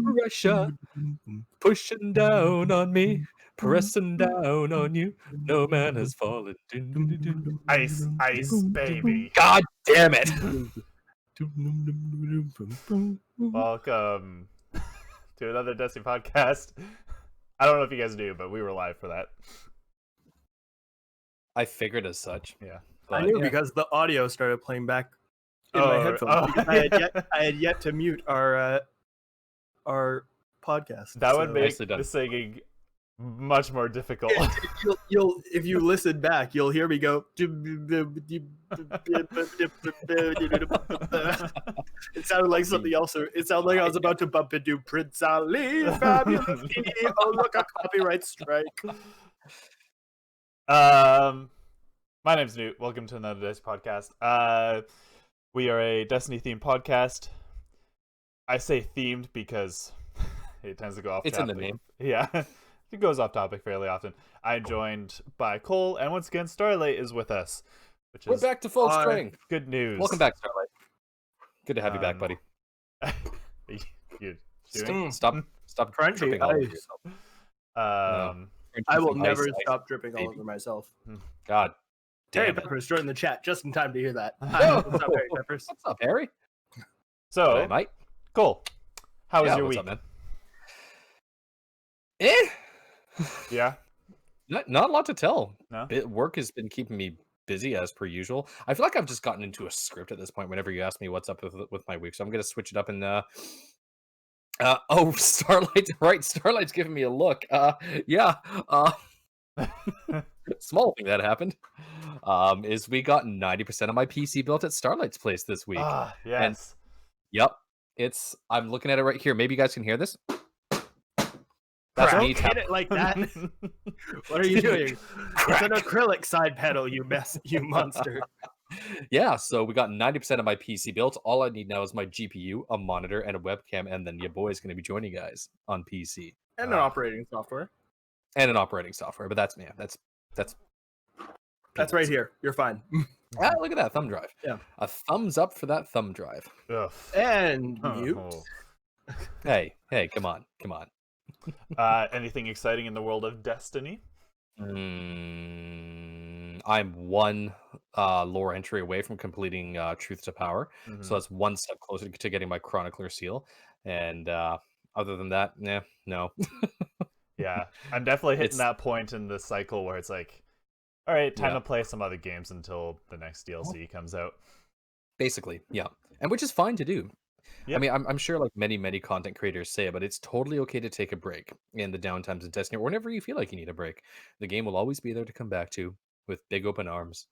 Russia pushing down on me, pressing down on you. No man has fallen. Ice, ice, baby. God damn it! Welcome to another Destiny podcast. I don't know if you guys knew, but we were live for that. I figured as such. Yeah, I knew because the audio started playing back in Oh, my headphones. oh. Because I had yet to mute our podcast. That would make Nicely done. the singing much more difficult. You'll if you listen back, you'll hear me go. It sounded like something else. It sounded like I was about to bump into Prince Ali. Fabulous. Oh look, a copyright strike. My name's Newt. Welcome to another Destiny podcast. We are a Destiny themed podcast. I say themed because it tends to go off. It's in the name. Yeah, it goes off topic fairly often. I'm joined by Cole, and once again, Starlight is with us, which We're is back to full string. good news. Welcome back, Starlight. Good to have you back, buddy. You doing? Stop Crunchy tripping all over ice. yourself. I will Ice, never ice, stop dripping all baby. over myself. God Terry damn it. Peppers joined the chat just in time to hear that. Whoa. What's up, Terry Peppers? What's up, Harry? So, Hey, mate. Cole, how was Yeah, your what's week? up, man? Yeah, Not a lot to tell. no. Work has been keeping me busy as per usual. I feel like I've just gotten into a script at this point whenever you ask me what's up with my week. So I'm going to switch it up and Starlight, right? Starlight's giving me a look. Small thing that happened is we got 90% of my PC built at Starlight's place this week. Ah, yes. Yep. I'm looking at it right here. Maybe you guys can hear this. That's Don't me hit tapping. it like that. What are you doing? It's an acrylic side panel, you monster. Yeah, so we got 90% of my PC built. All I need now is my GPU, a monitor, and a webcam, and then your boy's going to be joining you guys on PC And an operating software. and an operating software. But that's me. That's That's right here. You're fine. Ah, look at that thumb drive. Yeah. A thumbs up for that thumb drive. Ugh. And mute. Oh. Hey, come on. Anything exciting in the world of Destiny? I'm one lore entry away from completing Truth to Power. So that's one step closer to getting my Chronicler seal. And other than that, no. Yeah, I'm definitely hitting It's- that point in the cycle where it's like, all right, time Yeah. to play some other games until the next DLC comes out. Basically, yeah. And which is fine to do. Yep. I mean, I'm sure like many content creators say it, but it's totally okay to take a break in the downtimes in Destiny or whenever you feel like you need a break. The game will always be there to come back to with big open arms.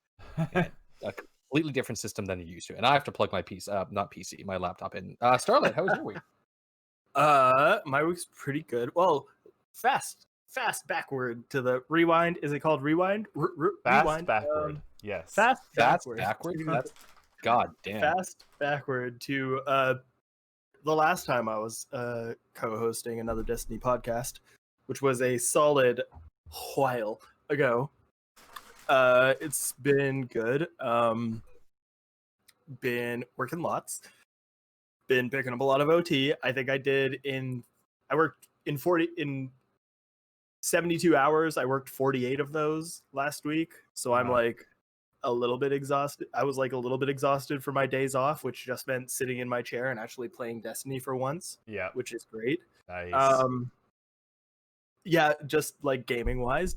And a completely different system than you're used to. And I have to plug my my laptop in. Starlight, how was your week? My week's pretty good. Well, fast backward to the rewind. Is it called rewind? Fast Rewind. backward. Yes. Fast That's backward. backwards? That's God damn. Fast backward to the last time I was co-hosting another Destiny podcast, which was a solid while ago. It's been good. Been working lots. Been picking up a lot of OT. I think I worked in 72 hours. I worked 48 of those last week. So I'm Wow. like a little bit exhausted. I was like a little bit exhausted for my days off, which just meant sitting in my chair and actually playing Destiny for once, Yeah. which is great. Nice. Yeah, just like gaming wise,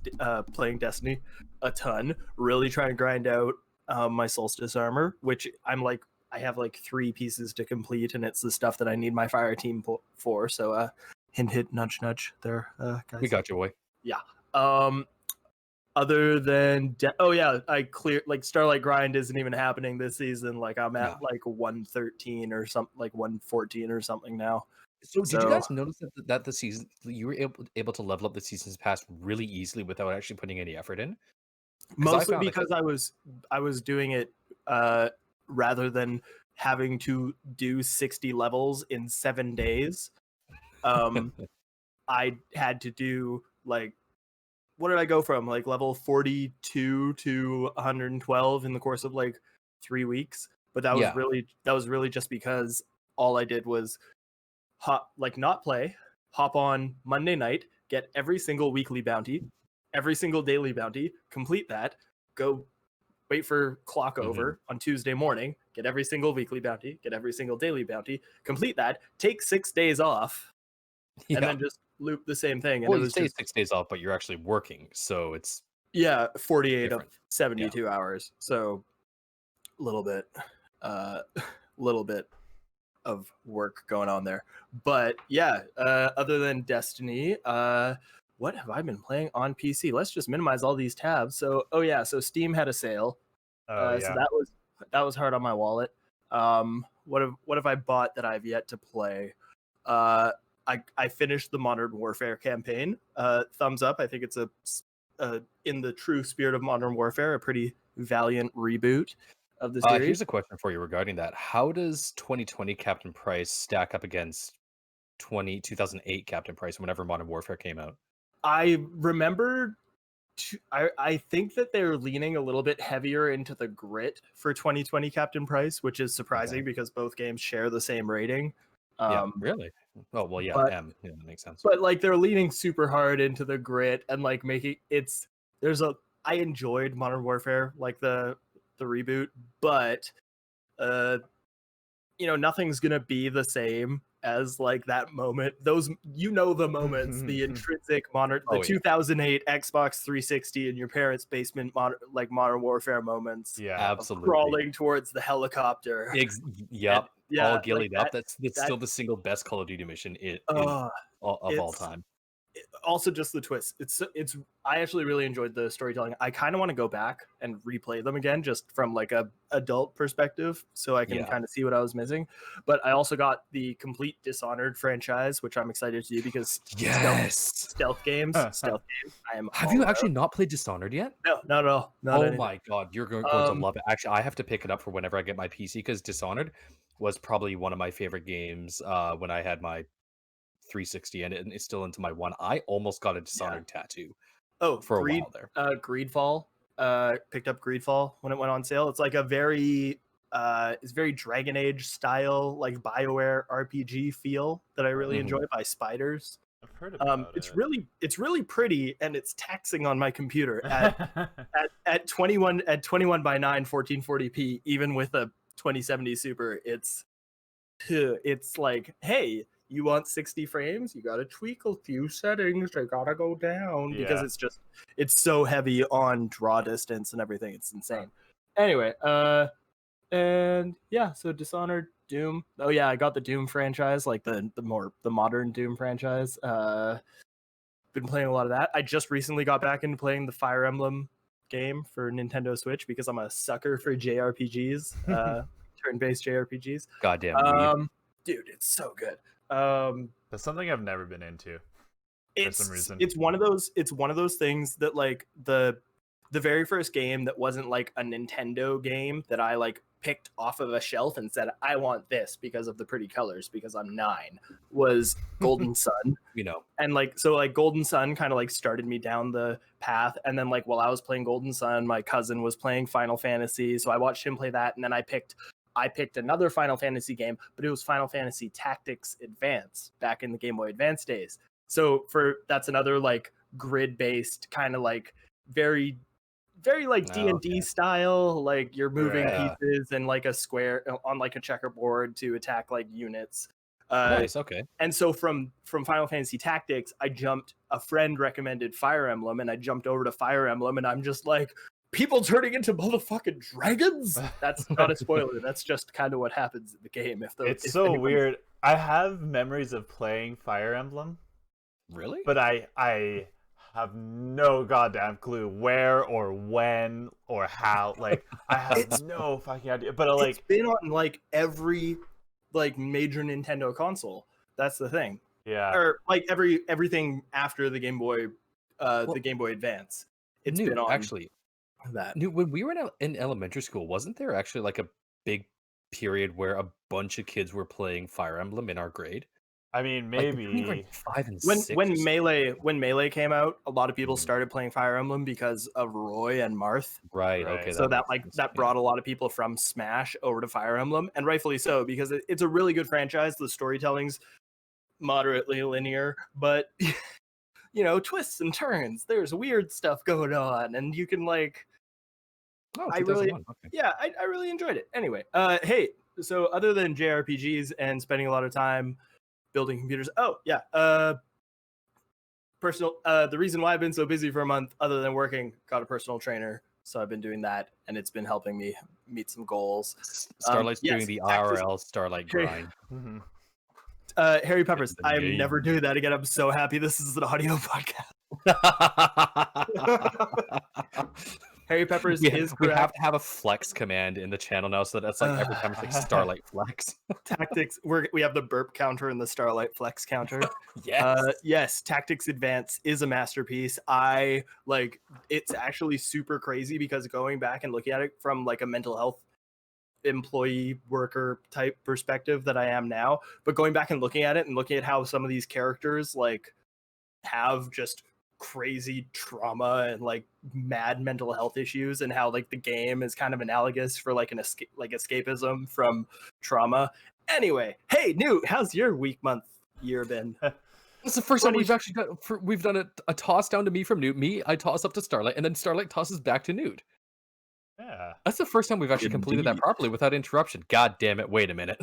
playing Destiny a ton, really trying to grind out my Solstice armor, which I have like 3 pieces to complete, and it's the stuff that I need my fire team for. So hint, nudge, there, guys. We got you, boy. Other than I clear like Starlight grind isn't even happening this season. Like I'm at like 113 or something, like 114 or something now. So did you guys notice that the season you were able to level up the seasons past really easily without actually putting any effort in? Mostly because I was doing it rather than having to do 60 levels in 7 days. I had to do like what did I go from, like level 42 to 112 in the course of like 3 weeks? But that was Yeah. really just because all I did was not play, hop on Monday night, get every single weekly bounty, every single daily bounty, complete that, go wait for clock over on Tuesday morning, get every single weekly bounty, get every single daily bounty, complete that, take 6 days off, and Yeah. then just loop the same thing. And Well, it you was say just 6 days off, but you're actually working, so it's 48 of different. Yeah. 72 hours. So a little bit, little bit of work going on there. But yeah, other than Destiny, what have I been playing on PC? Let's just minimize all these tabs. So, so Steam had a sale. Oh So yeah. that was hard on my wallet. What have I bought that I've yet to play? I finished the Modern Warfare campaign. Thumbs up. I think it's in the true spirit of Modern Warfare, a pretty valiant reboot of the series. Here's a question for you regarding that. How does 2020 Captain Price stack up against 2008 Captain Price whenever Modern Warfare came out? I remember I think that they're leaning a little bit heavier into the grit for 2020 Captain Price, which is surprising because both games share the same rating. Yeah, really? Oh, well, yeah, but M. Yeah, that makes sense. but like they're leaning super hard into the grit and like making I enjoyed Modern Warfare, like the reboot, but nothing's gonna be the same as like that moment. Those the moments, the intrinsic modern, the Oh, yeah. 2008 Xbox 360 in your parents' basement, Modern Warfare moments. Yeah. Absolutely. Crawling towards the helicopter. Yep. Yeah, All gillied like up. That's still the single best Call of Duty mission of all it's time. also just the twist. It's I actually really enjoyed the storytelling. I kind of want to go back and replay them again, just from like a adult perspective, so I can Yeah. kind of see what I was missing. But I also got the complete Dishonored franchise, which I'm excited to do because Yes. stealth games. I am. Have all you about. actually not played Dishonored yet? No, not at all. Not Oh anything. my god, you're going to love it. Actually, I have to pick it up for whenever I get my PC because Dishonored was probably one of my favorite games when I had my 360, and it's still into my one. I almost got a Dishonored tattoo for a while there. Greedfall. Picked up Greedfall when it went on sale. It's like it's very Dragon Age style, like BioWare RPG feel that I really enjoy, by Spiders. I've heard about It's it. really pretty, and it's taxing on my computer at 21 by 9 1440p, even with a 2070 Super. It's like, hey, you want 60 frames? You got to tweak a few settings. They got to go down because it's so heavy on draw distance and everything. It's insane. Anyway, and yeah, so Dishonored, Doom. Oh yeah, I got the Doom franchise, like the modern Doom franchise. Been playing a lot of that. I just recently got back into playing the Fire Emblem game for Nintendo Switch because I'm a sucker for JRPGs, turn-based JRPGs. Goddamn weeb. Dude, it's so good. That's something I've never been into for some reason. It's one of those things that like the very first game that wasn't like a Nintendo game that I like picked off of a shelf and said I want this because of the pretty colors because I'm 9 was Golden Sun. And like so like Golden Sun kind of like started me down the path, and then like while I was playing Golden Sun, my cousin was playing Final Fantasy, so I watched him play that, and then I picked another Final Fantasy game, but it was Final Fantasy Tactics Advance back in the Game Boy Advance days. So that's another like grid-based kind of like very like D&D style, like you're moving pieces and like a square on like a checkerboard to attack like units. Nice, okay. And so from Final Fantasy Tactics, a friend recommended Fire Emblem, and I jumped over to Fire Emblem, and I'm just like, people turning into motherfucking dragons? That's not a spoiler. That's just kind of what happens in the game. It's so weird. I have memories of playing Fire Emblem. Really? But I have no goddamn clue where or when or how. Like, I have no fucking idea. But like, it's been on like every like major Nintendo console. That's the thing. Yeah. Or like everything after the Game Boy, the Game Boy Advance. It's been on actually that. When we were in elementary school, wasn't there actually like a big period where a bunch of kids were playing Fire Emblem in our grade? I mean, Like between maybe. like 5 and When 6. when Melee came out, a lot of people Mhm. started playing Fire Emblem because of Roy and Marth. Right. Right. Okay. So that makes sense. that Yeah. brought a lot of people from Smash over to Fire Emblem, and rightfully so, because it's a really good franchise. The storytelling's moderately linear, but twists and turns. There's weird stuff going on, and you can like. Oh, I really, 2001. Okay. yeah, I really enjoyed it. Anyway, hey, so other than JRPGs and spending a lot of time building computers, oh yeah, personal. The reason why I've been so busy for a month, other than working, got a personal trainer. So I've been doing that, and it's been helping me meet some goals. Starlight's doing Yes, the Tactus- IRL Starlight Harry- grind. Mhm. Harry Peppers, the I am game. never doing that again. I'm so happy this is an audio podcast. Harry Peppers is we correct. have to have a flex command in the channel now, so that's like every time it's like Starlight flex. Tactics. We have the burp counter and the Starlight flex counter. Yes. Yes, Tactics Advance is a masterpiece. I like. It's actually super crazy because going back and looking at it from like a mental health employee worker type perspective that I am now, but going back and looking at it and looking at how some of these characters like have just crazy trauma and like mad mental health issues, and how like the game is kind of analogous for like an escapism from trauma. Anyway, hey Newt, how's your week, month, year been? It's the first time 20 we've actually we've done a toss down to me from Newt. Me, I toss up to Starlight, and then Starlight tosses back to Newt. Yeah. That's the first time we've actually completed that Indeed. properly without interruption. God damn it! Wait a minute.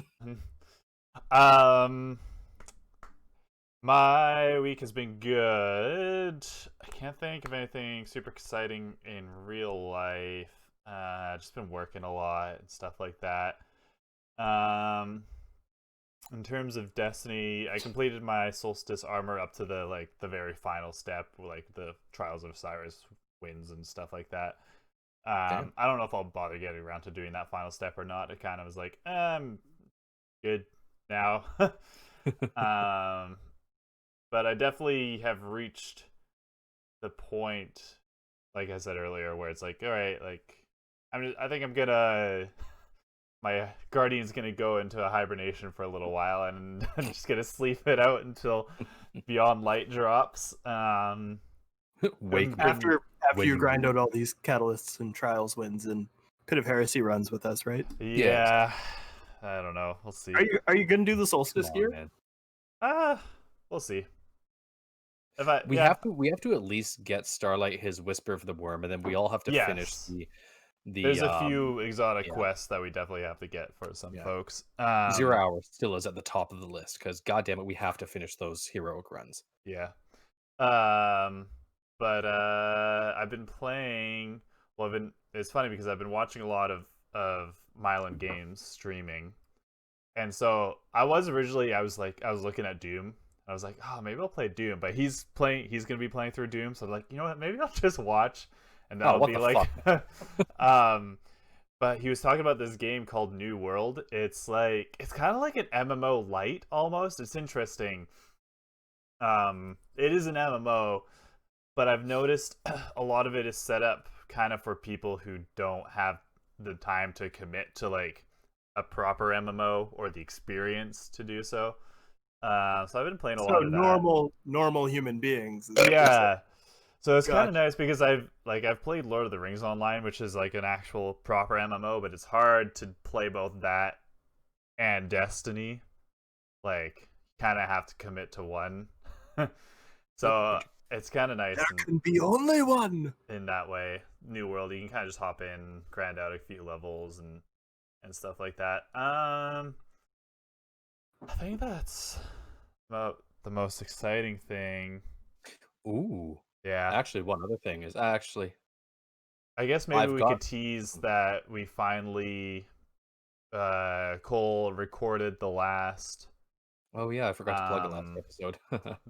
My week has been good. I can't think of anything super exciting in real life. Just been working a lot and stuff like that. In terms of Destiny, I completed my Solstice armor up to the very final step, like the Trials of Osiris wins and stuff like that. Damn. I don't know if I'll bother getting around to doing that final step or not. It kind of was like, good now. But I definitely have reached the point, like I said earlier, where it's like, all right, like I think I'm gonna my guardian's gonna go into a hibernation for a little while, and I'm just gonna sleep it out until Beyond Light drops. Wake After when you you grind out all these catalysts and trials wins and Pit of Heresy runs with us, right? Yeah, I don't know. We'll see. Are you gonna do the Solstice Come on, gear? Man. We'll see. We have to at least get Starlight his Whisper of the Worm, and then we all have to finish the There's a few exotic quests that we definitely have to get for some folks. 0 hours still is at the top of the list because god damn it, we have to finish those heroic runs. Yeah. But I've been playing. Well, it's funny because I've been watching a lot of Mylan Games streaming, and so I was looking at Doom. I was like, oh, maybe I'll play Doom, but he's gonna be playing through Doom, so I'm like, you know what, maybe I'll just watch, and that'll be like, but he was talking about this game called New World. It's kind of like an MMO light almost. It's interesting. It is an MMO, but I've noticed a lot of it is set up kind of for people who don't have the time to commit to like a proper MMO or the experience to do so. So I've been playing a lot of that. Normal human beings. Yeah. So it's kind of nice because I've played Lord of the Rings Online, which is like an actual proper MMO, but it's hard to play both that and Destiny. Like, kind of have to commit to one. So it's kind of nice. There can be only one in that way. New World, you can kind of just hop in, grind out a few levels and stuff like that. I think that's about the most exciting thing. Ooh. Yeah. Actually, one other thing is I guess maybe we could tease that we finally Cole recorded the last. Oh yeah, I forgot to plug the last episode.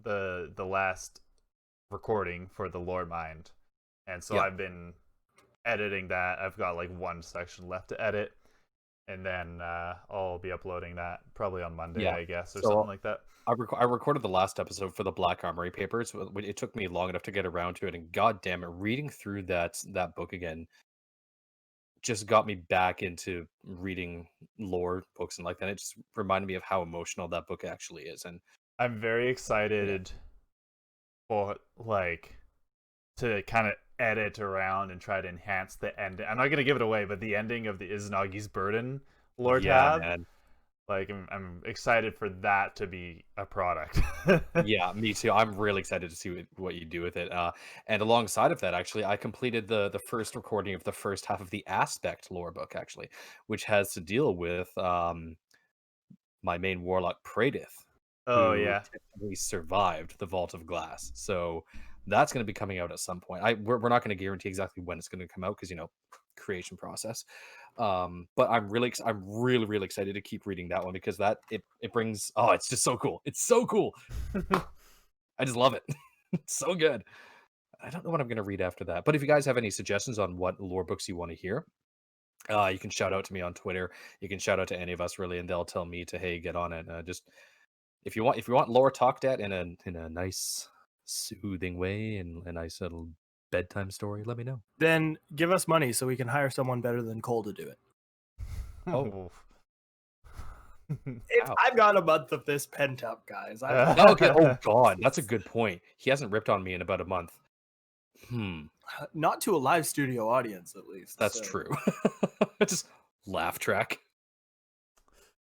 the last recording for the Lore Mind, and so I've been editing that. I've got like one section left to edit, and then I'll be uploading that probably on Monday, I guess, or something like that. I recorded the last episode for the Black Armory papers. It took me long enough to get around to it, and god damn it, reading through that book again just got me back into reading lore books and like that. It just reminded me of how emotional that book actually is. And I'm very excited for like to kind of edit around and try to enhance the ending. I'm not gonna give it away, but the ending of the Izanagi's Burden lore Yeah, tab, man. like I'm excited for that to be a product. Yeah, me too. I'm really excited to see what you do with it. And alongside of that, actually, I completed the first recording of the first half of the Aspect lore book, actually, which has to deal with my main warlock Pradith, Oh who yeah. technically survived the Vault of Glass. So that's going to be coming out at some point. We're not going to guarantee exactly when it's going to come out because creation process. But I'm really excited to keep reading that one because it brings it's just so cool. It's so cool. I just love it. It's so good. I don't know what I'm going to read after that. But if you guys have any suggestions on what lore books you want to hear, you can shout out to me on Twitter. You can shout out to any of us really, and they'll tell me to hey, get on it. Just if you want lore talked at in a nice, soothing way and a nice little bedtime story, let me know. Then give us money so we can hire someone better than Cole to do it. Oh. Ow. I've got a month of this pent up, guys. Okay. Oh God, that's a good point. He hasn't ripped on me in about a month. Not to a live studio audience, at least. That's true. Just laugh track.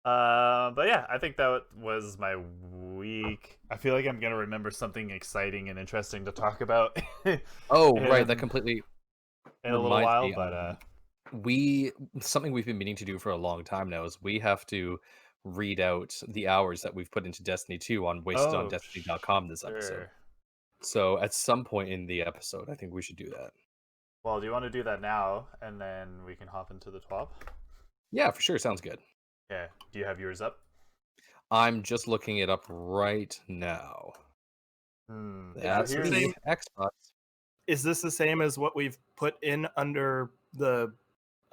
But yeah, I think that was my week. I feel like I'm gonna remember something exciting and interesting to talk about. Oh, right, that completely in a little reminds while, me, but something we've been meaning to do for a long time now is we have to read out the hours that we've put into Destiny 2 on wastedondestiny.com this episode. sure. So at some point in the episode, I think we should do that. Well, do you want to do that now, and then we can hop into the TWAB? Yeah, for sure. Sounds good. Yeah. Do you have yours up? I'm just looking it up right now. That's Is the Xbox. Is this the same as what we've put in under the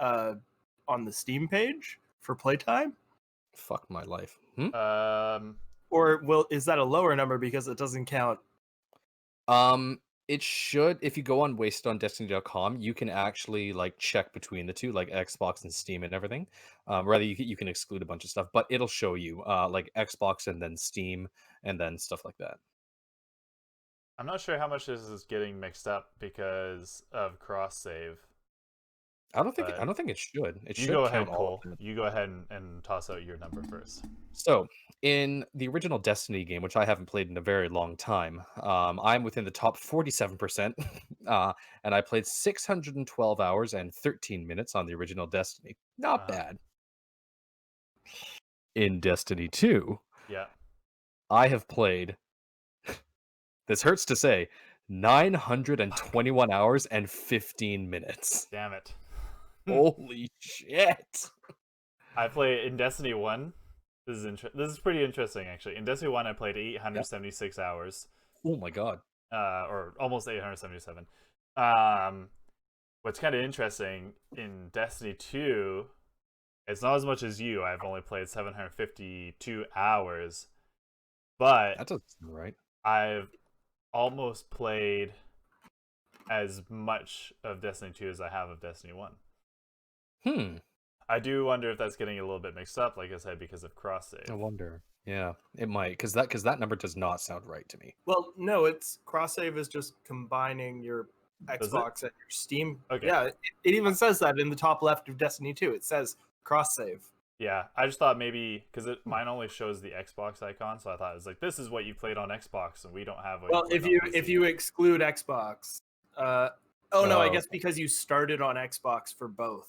on the Steam page for playtime? Fuck my life. Or is that a lower number because it doesn't count? It should. If you go on wastedondestiny.com, you can actually like check between the two, like Xbox and Steam and everything. Rather, you can exclude a bunch of stuff, but it'll show you like Xbox and then Steam and then stuff like that. I'm not sure how much this is getting mixed up because of cross save. I don't think it should. It You should go count ahead, all Cole. of them. You go ahead and toss out your number first. So, in the original Destiny game, which I haven't played in a very long time, I'm within the top 47%, and I played 612 hours and 13 minutes on the original Destiny. Not bad. In Destiny 2, yeah, I have played, this hurts to say, 921 hours and 15 minutes. Damn it. Holy shit. I play in Destiny 1. This is pretty interesting, actually. In Destiny 1, I played 876 hours. Oh my god. Or almost 877. What's kind of interesting, in Destiny 2, it's not as much as you. I've only played 752 hours. But That doesn't sound right. I've almost played as much of Destiny 2 as I have of Destiny 1. I do wonder if that's getting a little bit mixed up, like I said, because of cross save. I wonder. Yeah, it might, because that number does not sound right to me. Well, no, it's cross save is just combining your Xbox and your Steam. Okay. Yeah, it even says that in the top left of Destiny 2. It says cross save. Yeah, I just thought maybe because mine only shows the Xbox icon, so I thought it was like, this is what you played on Xbox, and we don't have. Well, if you exclude Xbox, no, I guess because you started on Xbox for both.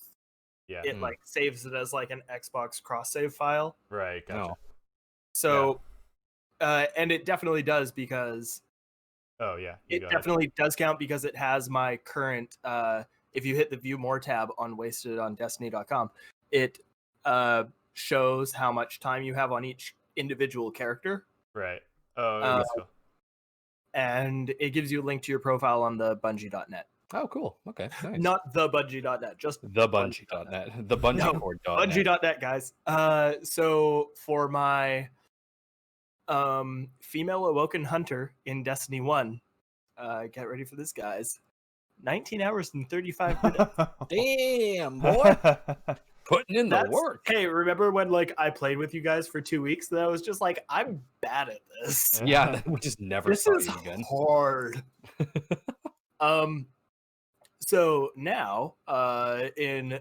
Yeah, it like saves it as like an Xbox cross save file. Right, gotcha. So, and it definitely does because. Oh yeah, it definitely does count because it has my current. If you hit the View More tab on wastedondestiny.com, it shows how much time you have on each individual character. Right. Oh, that's cool. And it gives you a link to your profile on the Bungie.net. Oh, cool. Okay, nice. Not the Bungie.net, just the Bungie.net. The Bungie core. Bungie.net, guys. So for my female awoken hunter in Destiny 1, get ready for this, guys. 19 hours and 35 minutes. Damn, boy. Putting in the work. Hey, remember when like I played with you guys for 2 weeks? That I was just like, I'm bad at this. Yeah, we just never This saw is you again. hard. So now, in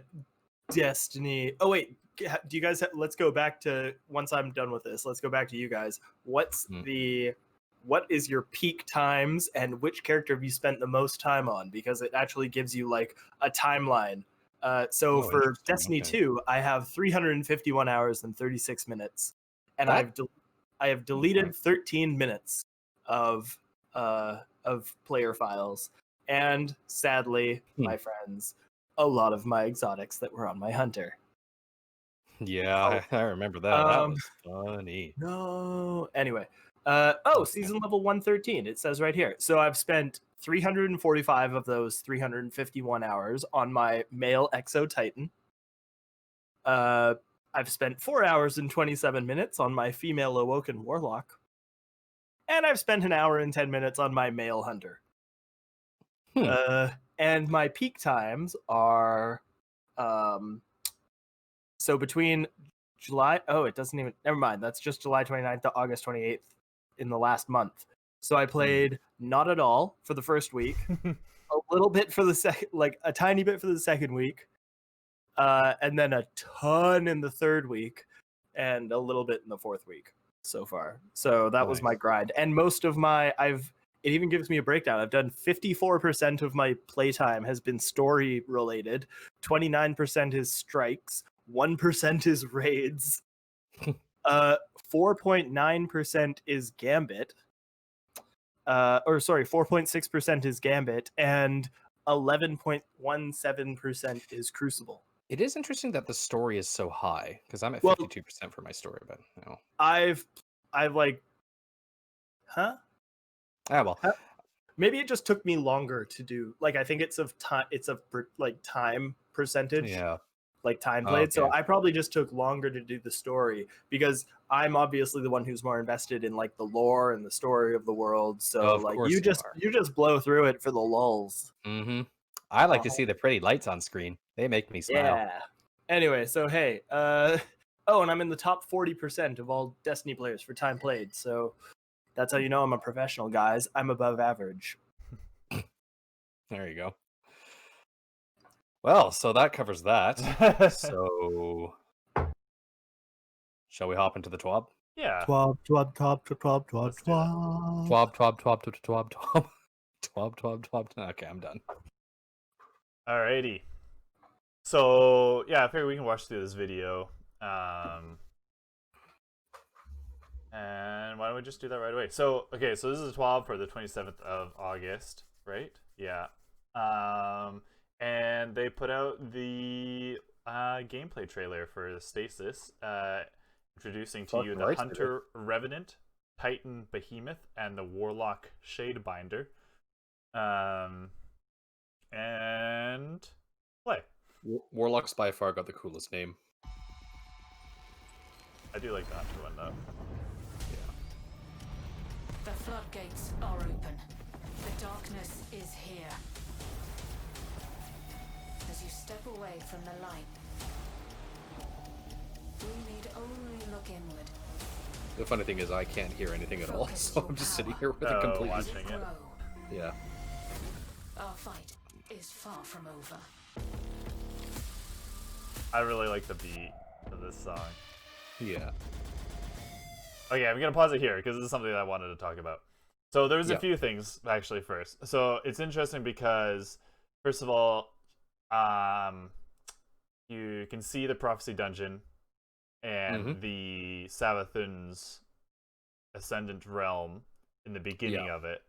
Destiny. Oh wait, do you guys? Let's go back to once I'm done with this. Let's go back to you guys. What is your peak times, and which character have you spent the most time on? Because it actually gives you like a timeline. So for Interesting, Destiny okay. 2, I have 351 hours and 36 minutes, and I have deleted 13 minutes of player files, and sadly, my friends, a lot of my exotics that were on my hunter. Yeah, I remember that. That was funny. No. Anyway, season level 113. It says right here. So I've spent 345 of those 351 hours on my male Exo Titan. I've spent 4 hours and 27 minutes on my female Awoken Warlock. And I've spent an hour and 10 minutes on my male Hunter. And my peak times are so between July, it doesn't even, never mind, that's just July 29th to August 28th in the last month. So I played not at all for the first week, a little bit for the second, like a tiny bit for the second week, and then a ton in the third week, and a little bit in the fourth week so far. So that was my grind. And most of my, it even gives me a breakdown. I've done 54% of my playtime has been story related, 29% is strikes, 1% is raids, 4.9% is Gambit, 4.6% is Gambit, and 11.17% is Crucible. It is interesting that the story is so high, because I'm at 52% for my story, but no. I've like, maybe it just took me longer to do. Like, I think it's of time. It's of like time percentage. Yeah. Like time played. Okay. So I probably just took longer to do the story because I'm obviously the one who's more invested in like the lore and the story of the world. So Of like course you just blow through it for the lulls. I like to see the pretty lights on screen. They make me smile. Yeah. Anyway, so hey, and I'm in the top 40% of all Destiny players for time played. So that's how you know I'm a professional, guys. I'm above average. There you go. Well, so that covers that. So, shall we hop into the TWAB? Yeah. TWAB. Okay, I'm done. Alrighty. So, yeah, I figure we can watch through this video. And why don't we just do that right away? So, okay, so this is a TWAB for the 27th of August, right? Yeah. And they put out the gameplay trailer for Stasis, introducing to you the Hunter Revenant, Titan Behemoth, and the Warlock Shadebinder. And play. Warlock's by far got the coolest name. I do like the Hunter one, though. The floodgates are open. The darkness is here. As you step away from the light, we need only look inward. The funny thing is I can't hear anything at all, so I'm just sitting here with a complete... watching it. Yeah. Our fight is far from over. I really like the beat of this song. Yeah. Okay, I'm gonna pause it here because this is something that I wanted to talk about. So there's a few things actually first. So it's interesting because first of all, you can see the prophecy dungeon and the Savathun's ascendant realm in the beginning of it.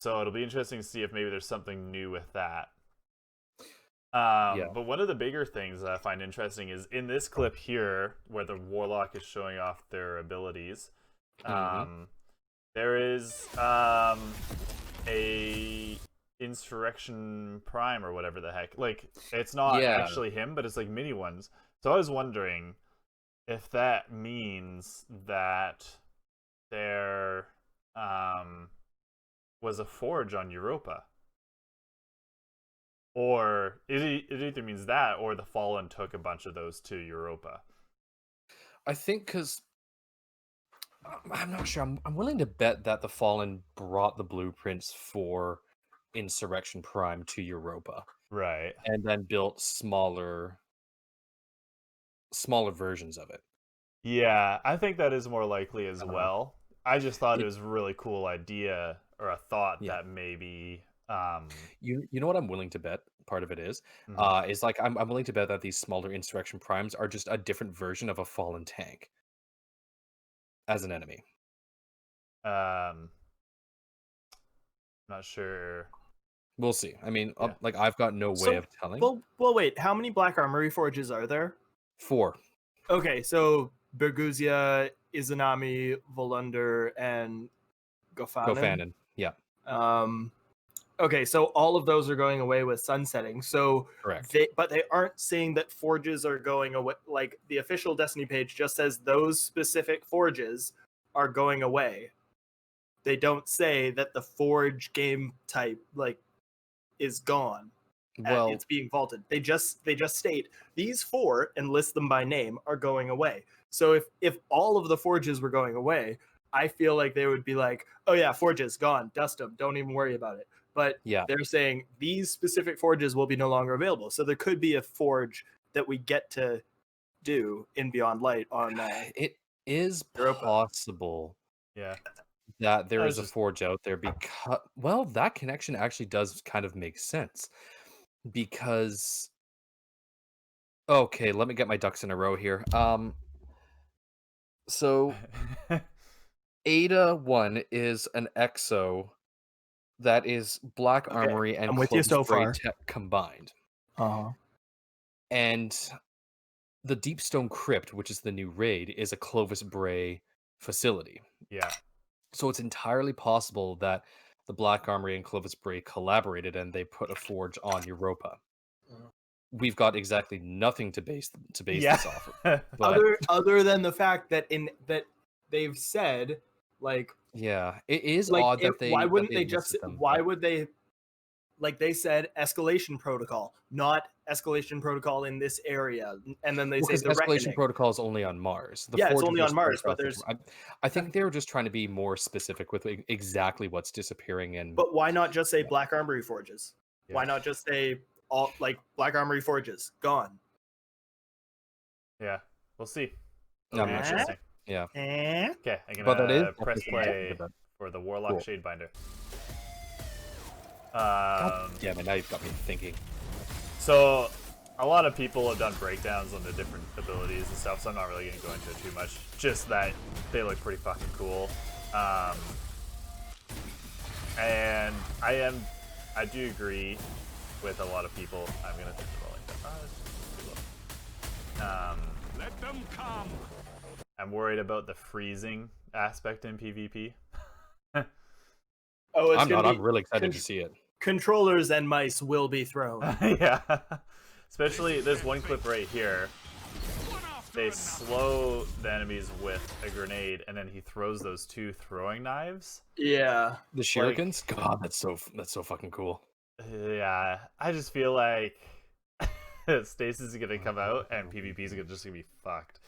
So it'll be interesting to see if maybe there's something new with that. But one of the bigger things that I find interesting is in this clip here, where the Warlock is showing off their abilities, there is a Insurrection Prime or whatever the heck. Like, it's not actually him, but it's like mini ones. So I was wondering if that means that there was a forge on Europa. Or it either means that, or the Fallen took a bunch of those to Europa. I think because I'm not sure. I'm willing to bet that the Fallen brought the blueprints for Insurrection Prime to Europa Right. and then built smaller versions of it. Yeah, I think that is more likely as Uh-huh. well. I just thought it It- was a really cool idea, or a thought Yeah. that maybe You know what I'm willing to bet part of it is mhm. is like I'm willing to bet that these smaller Insurrection Primes are just a different version of a Fallen tank as an enemy. Not sure. We'll see. I mean, Yeah. like I've got no way So, of telling. well, wait. How many Black Armory forges are there? 4. Okay, so Berguzia, Izanami, Volunder, and Gofanen. Gofanen. Yeah, Okay, so all of those are going away with sunsetting. So correct. but they aren't saying that forges are going away. Like the official Destiny page just says those specific forges are going away. They don't say that the forge game type is gone. Well, It's being vaulted. They just state these 4 and list them by name are going away. So if all of the forges were going away, I feel like they would be like, oh yeah, forges gone, dust them, don't even worry about it. But yeah, they're saying these specific forges will be no longer available. So there could be a forge that we get to do in Beyond Light on it is Europa. possible Yeah. that there I is was a just- forge out there because, well, that connection actually does kind of make sense because, okay, let me get my ducks in a row here. So Ada 1 is an EXO that is Black Okay, Armory and I'm with you Clovis so Bray far. tech combined. Uh-huh. And the Deepstone Crypt, which is the new raid, is a Clovis Bray facility. Yeah. So it's entirely possible that the Black Armory and Clovis Bray collaborated and they put a forge on Europa. We've got exactly nothing to base this off of. But Other than the fact that they've said like yeah, it is odd that they why wouldn't that they just listed them, why but would they like they said escalation protocol, not escalation protocol in this area, and then they say because the escalation reckoning. protocol is only on Mars. The Yeah, it's forge only was on Mars, spread but across there's I think they were just trying to be more specific with exactly what's disappearing and but why not just say Black Armory forges? Yeah. Why not just say all like Black Armory forges gone? Yeah. We'll see. No, It'll be I'm not sure. interesting. yeah. Okay, I'm But that is gonna press definitely something play about- for the Warlock Cool. Shadebinder. God damn it, now you've got me thinking. So a lot of people have done breakdowns on the different abilities and stuff, so I'm not really going to go into it too much. Just that they look pretty fucking cool. And I do agree with a lot of people. I'm going to turn the volume down. Too low. Let them come. I'm worried about the freezing aspect in PvP. Oh, it's I'm gonna not. be I'm really excited to see it. controllers and mice will be thrown. Yeah. Especially there's one clip right here. One after They another. slow the enemies with a grenade, and then he throws those 2 throwing knives. Yeah. The shurikens? God, that's so fucking cool. Yeah, I just feel like Stasis is gonna come out, and PvP is just gonna be fucked.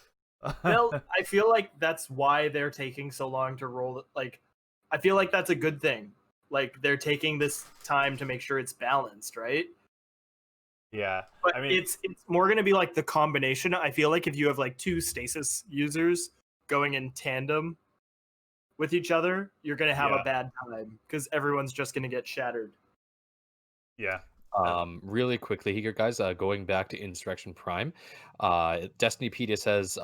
Well, I feel like that's why they're taking so long to roll. Like, I feel like that's a good thing. Like, they're taking this time to make sure it's balanced, right? Yeah, But I mean, it's more going to be like the combination. I feel like if you have like 2 stasis users going in tandem with each other, you're going to have Yeah. a bad time because everyone's just going to get shattered. yeah, Really quickly here, guys, going back to Insurrection Prime, Destinypedia says,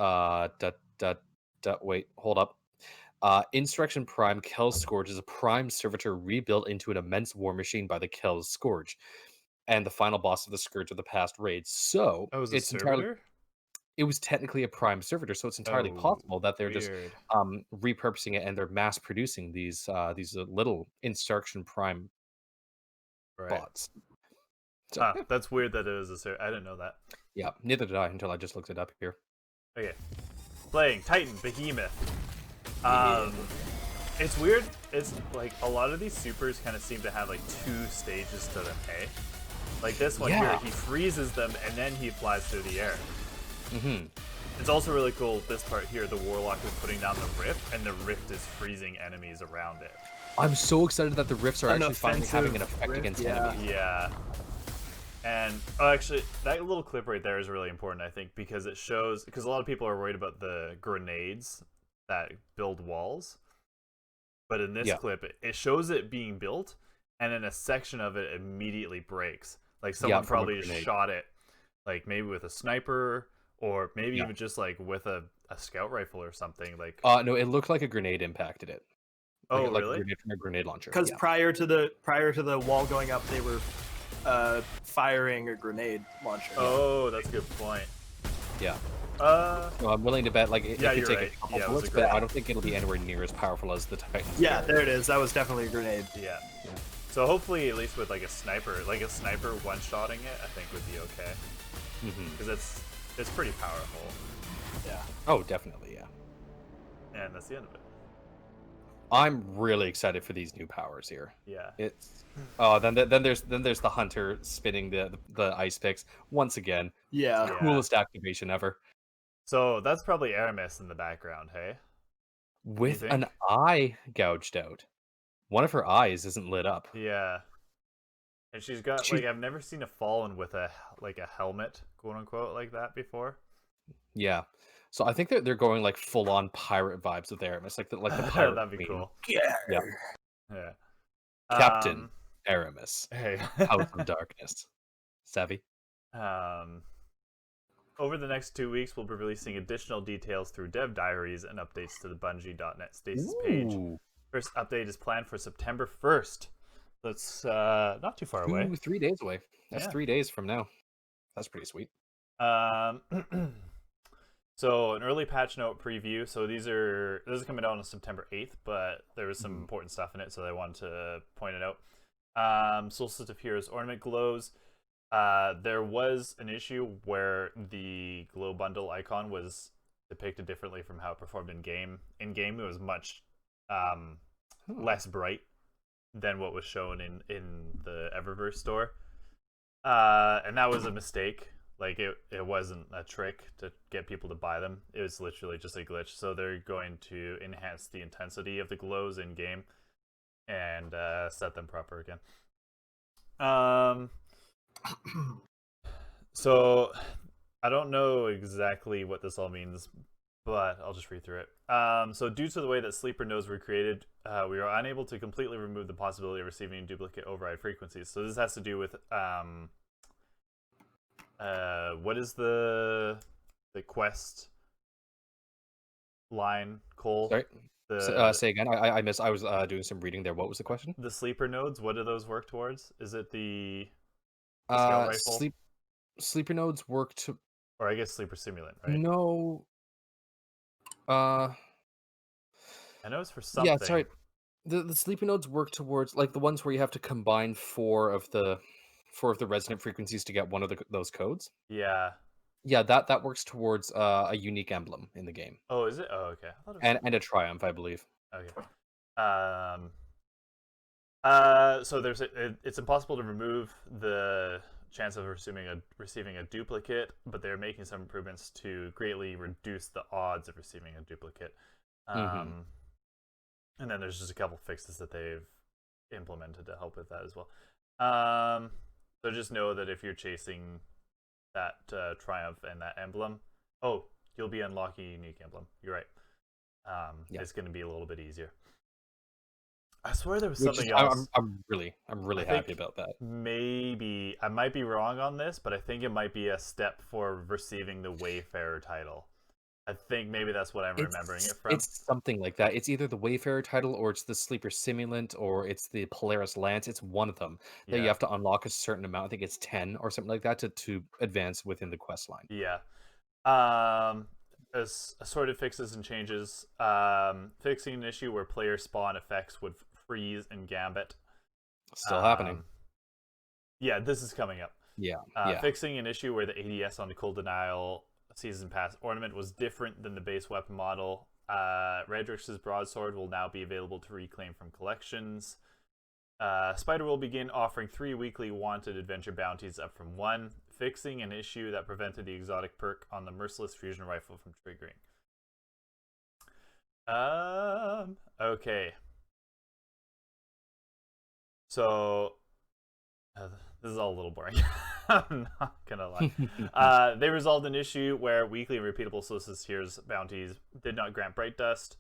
wait, hold up. Insurrection Prime Kel's Scourge is a prime servitor rebuilt into an immense war machine by the Kel's Scourge, and the final boss of the Scourge of the past raids. So oh, it was a it's entirely, servitor? it was technically a prime servitor, so it's entirely Oh, possible that they're just weird. repurposing it and they're mass producing these little Insurrection Prime Right. bots. So, Huh, that's weird that it was a servitor. I didn't know that. yeah, neither did I until I just looked it up here. Okay, playing Titan Behemoth. It's weird. It's like a lot of these supers kind of seem to have like 2 stages to them. Hey, Like this one Yeah. here, he freezes them and then he flies through the air. Mm-hmm. It's also really cool, this part here, the Warlock is putting down the rift, and the rift is freezing enemies around it. I'm so excited that the rifts are An actually finally having an offensive effect rift, against yeah. enemies. Yeah. And, oh, actually, that little clip right there is really important, I think, because it shows, because a lot of people are worried about the grenades that build walls. But in this Yeah. clip, it shows it being built, and then a section of it immediately breaks. Like someone from a probably grenade. shot it, like maybe with a sniper, or maybe Yeah. even just like with a scout rifle or something. Like, No, it looked like a grenade impacted it. oh, Like really? a grenade from a grenade launcher. Because Yeah. prior to the wall going up, they were firing a grenade launcher. Oh, that's a good point. Yeah. Uh, I'm willing to bet like it Yeah, could you're take right. a couple Yeah, it was a bullets, but I grenade. don't think it'll be anywhere near as powerful as the Titan's. Yeah, barrier. there it is. That was definitely a grenade. yeah. So hopefully, at least with like a sniper one-shotting it, I think would be okay. Mhm. Because it's pretty powerful. Yeah. Oh, definitely, yeah. And that's the end of it. I'm really excited for these new powers here. Yeah. It's then there's the hunter spinning the ice picks once again. Yeah. Yeah. Coolest activation ever. So that's probably Aramis in the background, hey? With think? an eye gouged out. One of her eyes isn't lit up. Yeah. And she's got She- like I've never seen a fallen with a helmet, quote unquote, like that before. Yeah. So I think they're going like full on pirate vibes with Aramis, like the pirate. That'd be queen. cool. Yeah. Yeah. Yeah. Captain Aramis, Hey. House of Darkness. Savvy. Over the next 2 weeks, we'll be releasing additional details through dev diaries and updates to the Bungie.net Stasis page. Ooh, First update is planned for September 1st. That's not too far away. 3 days away. That's Yeah. 3 days from now. That's pretty sweet. So an early patch note preview. So this is coming out on September 8th, but there was some important stuff in it, so I wanted to point it out. Solstice of Heroes ornament glows. There was an issue where the glow bundle icon was depicted differently from how it performed in game. In game, it was much less bright than what was shown in the Eververse store, and that was a mistake. Like it wasn't a trick to get people to buy them. It was literally just a glitch. So they're going to enhance the intensity of the glows in game and set them proper again. So I don't know exactly what this all means, but I'll just read through it. So due to the way that sleeper nodes were created, we are unable to completely remove the possibility of receiving duplicate override frequencies. So this has to do with what is the quest line, Cole? Sorry. Say again. I missed. I was doing some reading there. What was the question? The sleeper nodes. What do those work towards? Is it the scout rifle? Sleeper nodes work to. Or I guess sleeper simulant, right? No. I know it's for something. Yeah, sorry. The sleeper nodes work towards like the ones where you have to combine four of the resonant frequencies to get one of those codes. Yeah. Yeah, that works towards a unique emblem in the game. Oh, is it? Oh, okay. I thought it was And a triumph, I believe. Okay. So it's impossible to remove the chance of receiving a duplicate, but they're making some improvements to greatly reduce the odds of receiving a duplicate. And then there's just a couple fixes that they've implemented to help with that as well. So just know that if you're chasing that triumph and that emblem, you'll be unlocking a unique emblem. You're right. Yeah. It's going to be a little bit easier. I swear there was Which something is- else. I'm really I happy think about that. Maybe I might be wrong on this, but I think it might be a step for receiving the Wayfarer title. I think maybe that's what I'm remembering it from. It's something like that. It's either the Wayfarer title, or it's the Sleeper Simulant, or it's the Polaris Lance. It's one of them that you Yeah. have to unlock a certain amount. I think it's 10 or something like that to advance within the quest line. Yeah. As assorted fixes and changes, fixing an issue where player spawn effects would freeze and gambit. Still happening. Yeah, this is coming up. Yeah. Fixing an issue where the ADS on the Cold Denial Season Pass ornament was different than the base weapon model. Redrix's broadsword will now be available to reclaim from collections. Spider will begin offering 3 weekly wanted adventure bounties up from 1, fixing an issue that prevented the exotic perk on the merciless fusion rifle from triggering. Okay. So, this is all a little boring. I'm not gonna lie. They resolved an issue where weekly and repeatable solicitors bounties did not grant Bright Dust.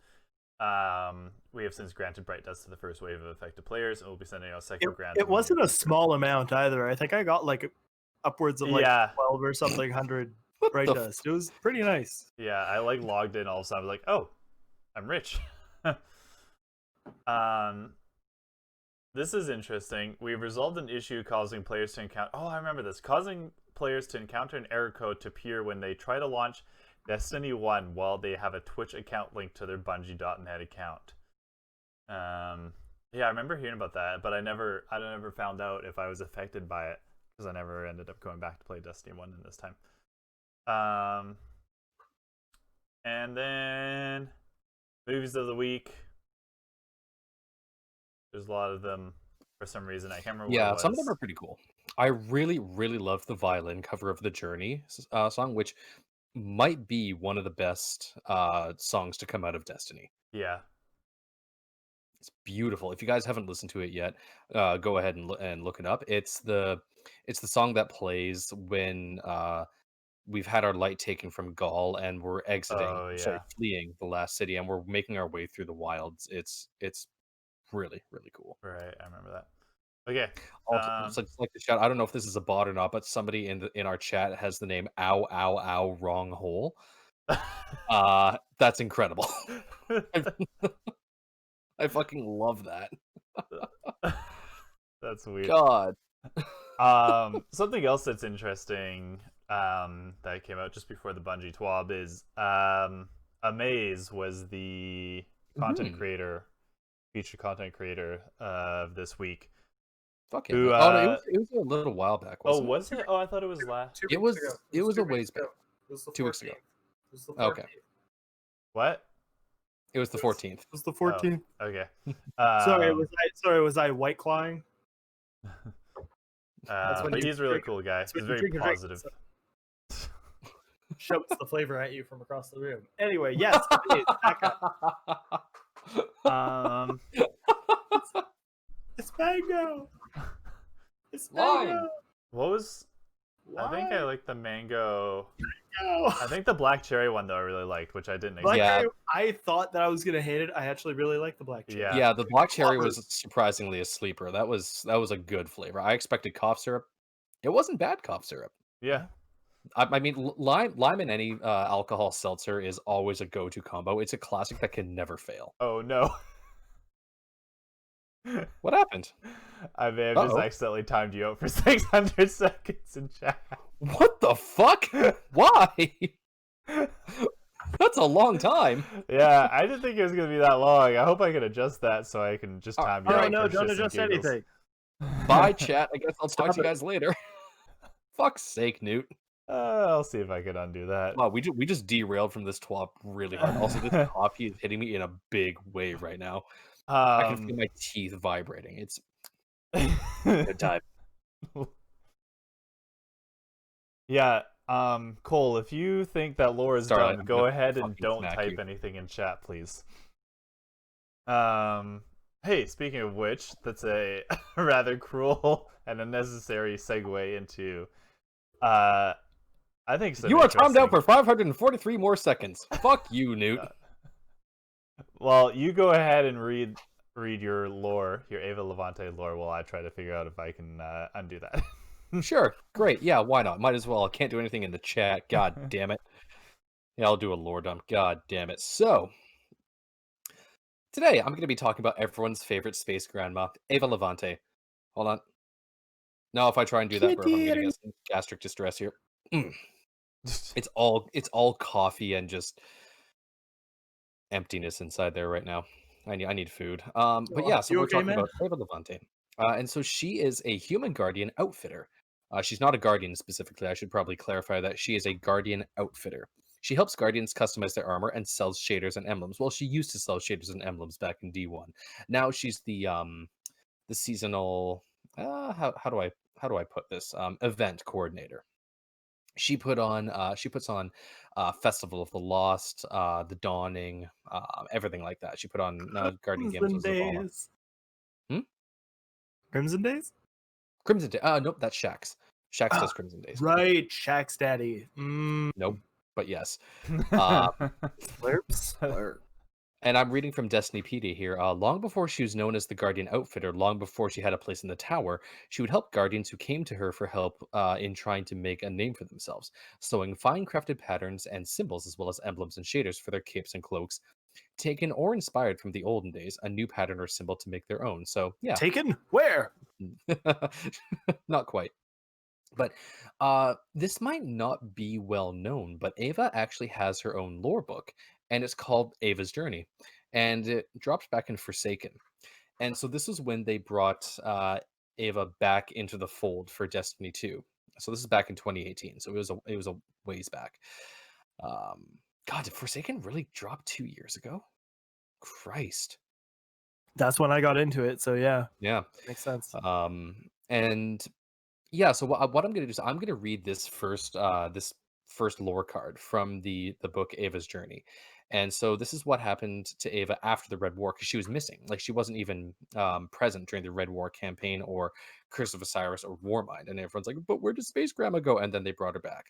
We have since granted Bright Dust to the first wave of affected players, and we'll be sending out second grants. It wasn't a small amount either. I think I got like upwards of like 12 or something hundred Bright Dust. It was pretty nice. Yeah, I like logged in all of a sudden. I was like, oh, I'm rich. This is interesting. We've resolved an issue causing players to encounter... Oh, I remember this. Causing players to encounter an error code to appear when they try to launch Destiny 1 while they have a Twitch account linked to their Bungie.net account. Yeah, I remember hearing about that, but I never found out if I was affected by it, because I never ended up going back to play Destiny 1 in this time. And then movies of the week. There's a lot of them for some reason. I can't remember. Yeah, some of them are pretty cool. I really, really love the violin cover of the Journey song, which might be one of the best songs to come out of Destiny. Yeah. It's beautiful. If you guys haven't listened to it yet, go ahead and look it up. It's the song that plays when we've had our light taken from Gaul and we're exiting, fleeing the last city, and we're making our way through the wilds. It's really, really cool. Right, I remember that. Okay. Also, it's like the chat. I don't know if this is a bot or not, but somebody in our chat has the name ow ow ow wrong hole. That's incredible. I fucking love that. That's weird. God. Something else that's interesting that came out just before the Bungie TWAB is Amaze was the content creator, featured content creator of this week. Fuck yeah. No, it was a little while back. Wasn't was it? Oh, I thought it was last. It was a ways back. It was the 2 weeks ago. It was the 14th. Okay. What? It was the 14th. It was the 14th. Oh, okay. Was I white clawing? But he's a really cool guy. He's very positive. Shouts the flavor at you from across the room. Anyway, yes. It's mango. It's mango. What was? I think I like the mango. Mango. I think the black cherry one though I really liked, which I didn't. Yeah. I thought that I was gonna hate it. I actually really like the black cherry. Yeah. Yeah, the black cherry was surprisingly a sleeper. That was a good flavor. I expected cough syrup. It wasn't bad cough syrup. Yeah. I mean, lime in any alcohol seltzer is always a go-to combo. It's a classic that can never fail. Oh no. What happened? I may have just accidentally timed you out for 600 seconds in chat. What the fuck? Why? That's a long time. Yeah, I didn't think it was going to be that long. I hope I can adjust that so I can just time you out. Oh, no, for don't shits and adjust giggles. anything. Bye, chat. I guess I'll talk to you guys later. Fuck's sake, Newt. I'll see if I can undo that. Wow, we just derailed from this TWAB really hard. Also, this coffee is hitting me in a big way right now. I can feel my teeth vibrating. It's good time. Yeah, Cole, if you think that lore is Starlight, done, go ahead and fucking don't smack type you. anything in chat, please. Hey, speaking of which, that's a rather cruel and unnecessary segue into I think You are timed out for 543 more seconds. Fuck you, Newt. Well, you go ahead and read your lore, your Eva Levante lore, while I try to figure out if I can undo that. Sure, great. Yeah, why not? Might as well. I can't do anything in the chat. God damn it. Yeah, I'll do a lore dump. God damn it. So, today I'm going to be talking about everyone's favorite space grandma, Eva Levante. Hold on. No, if I try and do that, bro, I'm going to get some gastric distress here. It's all coffee and just emptiness inside there right now. I need food. But yeah, so we're talking about Eva Levante. And so she is a human guardian outfitter. She's not a guardian specifically. I should probably clarify that she is a guardian outfitter. She helps guardians customize their armor and sells shaders and emblems. Well, she used to sell shaders and emblems back in D1. Now she's the the seasonal how do I put this event coordinator. She puts on Festival of the Lost, the Dawning, everything like that. She put on Guardian Games Crimson was Zavala. Days. Hmm? Crimson Days? Crimson Day. Nope, that's Shax. Shax Ah, does Crimson Days. right, Shaq's daddy. Nope, but yes. Uh, Slurp, slurp. and I'm reading from Destinypedia here. Long before she was known as the Guardian Outfitter, long before she had a place in the tower, she would help Guardians who came to her for help in trying to make a name for themselves, sewing fine crafted patterns and symbols as well as emblems and shaders for their capes and cloaks, taken or inspired from the olden days, a new pattern or symbol to make their own. So, yeah, Taken? Where? not quite. But this might not be well known, but Ava actually has her own lore book, and it's called Ava's Journey, and it dropped back in Forsaken. And so this was when they brought Ava back into the fold for Destiny 2. So this is back in 2018. So it was a ways back. God, did Forsaken really drop 2 years ago? Christ. That's when I got into it. So yeah, Yeah. makes sense. And yeah, so what I'm gonna do is I'm gonna read this first lore card from the book Ava's Journey. And so this is what happened to Ava after the Red War, because she was missing. Like she wasn't even present during the Red War campaign or Curse of Osiris or Warmind. And everyone's like, but where did Space Grandma go? And then they brought her back.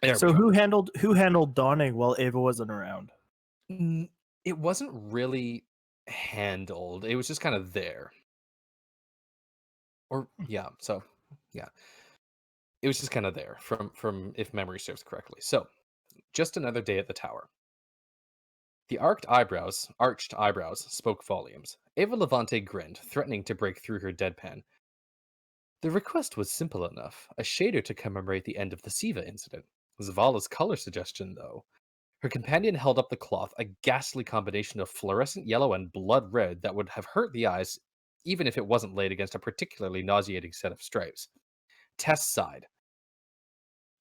There So we go. who handled Dawning while Ava wasn't around? It wasn't really handled. It was just kind of there. Or yeah, so yeah. It was just kind of there from if memory serves correctly. So, just another day at the tower. The arched eyebrows spoke volumes. Ava Levante grinned, threatening to break through her deadpan. The request was simple enough, a shader to commemorate the end of the Siva incident. Zavala's color suggestion, though. Her companion held up the cloth, a ghastly combination of fluorescent yellow and blood red that would have hurt the eyes, even if it wasn't laid against a particularly nauseating set of stripes. Tess sighed.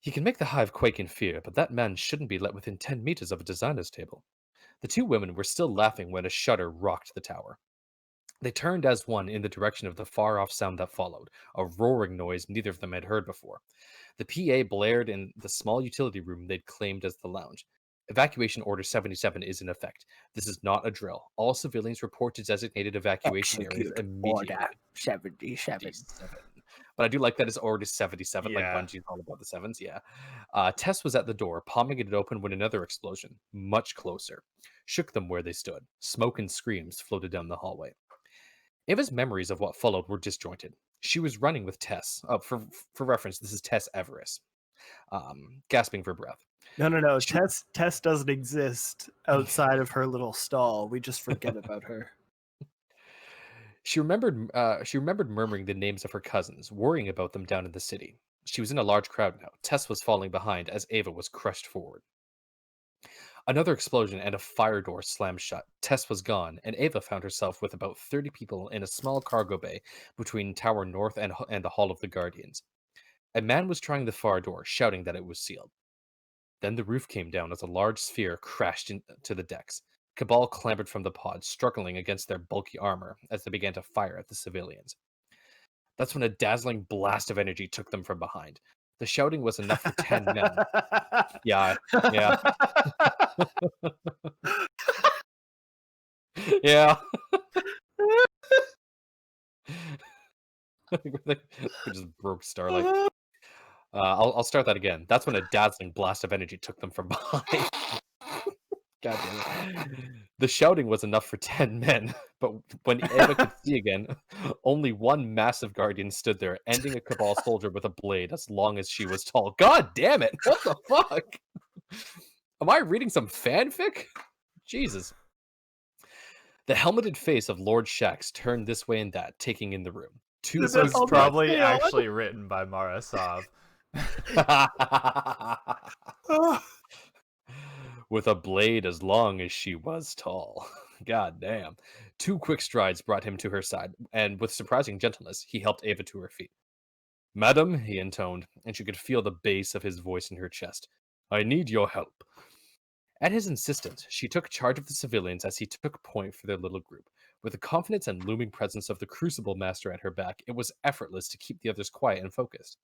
He can make the hive quake in fear, but that man shouldn't be let within 10 meters of a designer's table. The two women were still laughing when a shudder rocked the tower. They turned as one in the direction of the far off sound that followed, a roaring noise neither of them had heard before. The PA blared in the small utility room they'd claimed as the lounge. Evacuation Order 77 is in effect. This is not a drill. All civilians report to designated evacuation areas immediately. Order 77. But I do like that it's Order 77, like Yeah. Bungie's all about the sevens, yeah. Tess was at the door, palming it open when another explosion, much closer, shook them where they stood. Smoke and screams floated down the hallway. Ava's memories of what followed were disjointed. She was running with Tess. For reference, this is Tess Everest, gasping for breath. No. She- Tess doesn't exist outside of her little stall. We just forget about her. She remembered murmuring the names of her cousins, worrying about them down in the city. She was in a large crowd now. Tess was falling behind as Ava was crushed forward. Another explosion and a fire door slammed shut. Tess was gone, and Ava found herself with about 30 people in a small cargo bay between Tower North and the Hall of the Guardians. A man was trying the far door, shouting that it was sealed. Then the roof came down as a large sphere crashed into the decks. Cabal clambered from the pod, struggling against their bulky armor as they began to fire at the civilians. That's when a dazzling blast of energy took them from behind. The shouting was enough for 10 men. Yeah. Yeah. We just broke Starlight. I'll start that again. That's when a dazzling blast of energy took them from behind. God damn it. The shouting was enough for 10 men, but when Ava could see again, only one massive guardian stood there, ending a Cabal soldier with a blade as long as she was tall. God damn it! What the fuck? Am I reading some fanfic? Jesus. The helmeted face of Lord Shax turned this way and that, taking in the room. Two This quick was probably chaos. actually written by Mara Sov. With a blade as long as she was tall. God damn. Two quick strides brought him to her side, and with surprising gentleness, he helped Ava to her feet. Madam, he intoned, and she could feel the bass of his voice in her chest. I need your help. At his insistence, she took charge of the civilians as he took point for their little group. With the confidence and looming presence of the Crucible Master at her back, it was effortless to keep the others quiet and focused.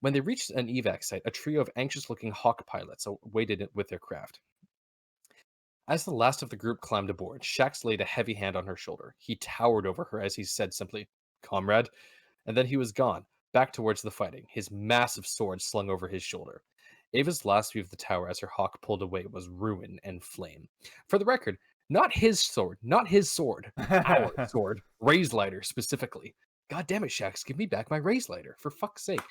When they reached an evac site, a trio of anxious-looking Hawk pilots waited with their craft. As the last of the group climbed aboard, Shax laid a heavy hand on her shoulder. He towered over her as he said simply, "Comrade," and then he was gone, back towards the fighting, his massive sword slung over his shoulder. Ava's last view of the tower as her hawk pulled away was ruin and flame. For the record, not his sword, our sword, Raise Lighter specifically. God damn it, Shax, give me back my Raise Lighter, for fuck's sake.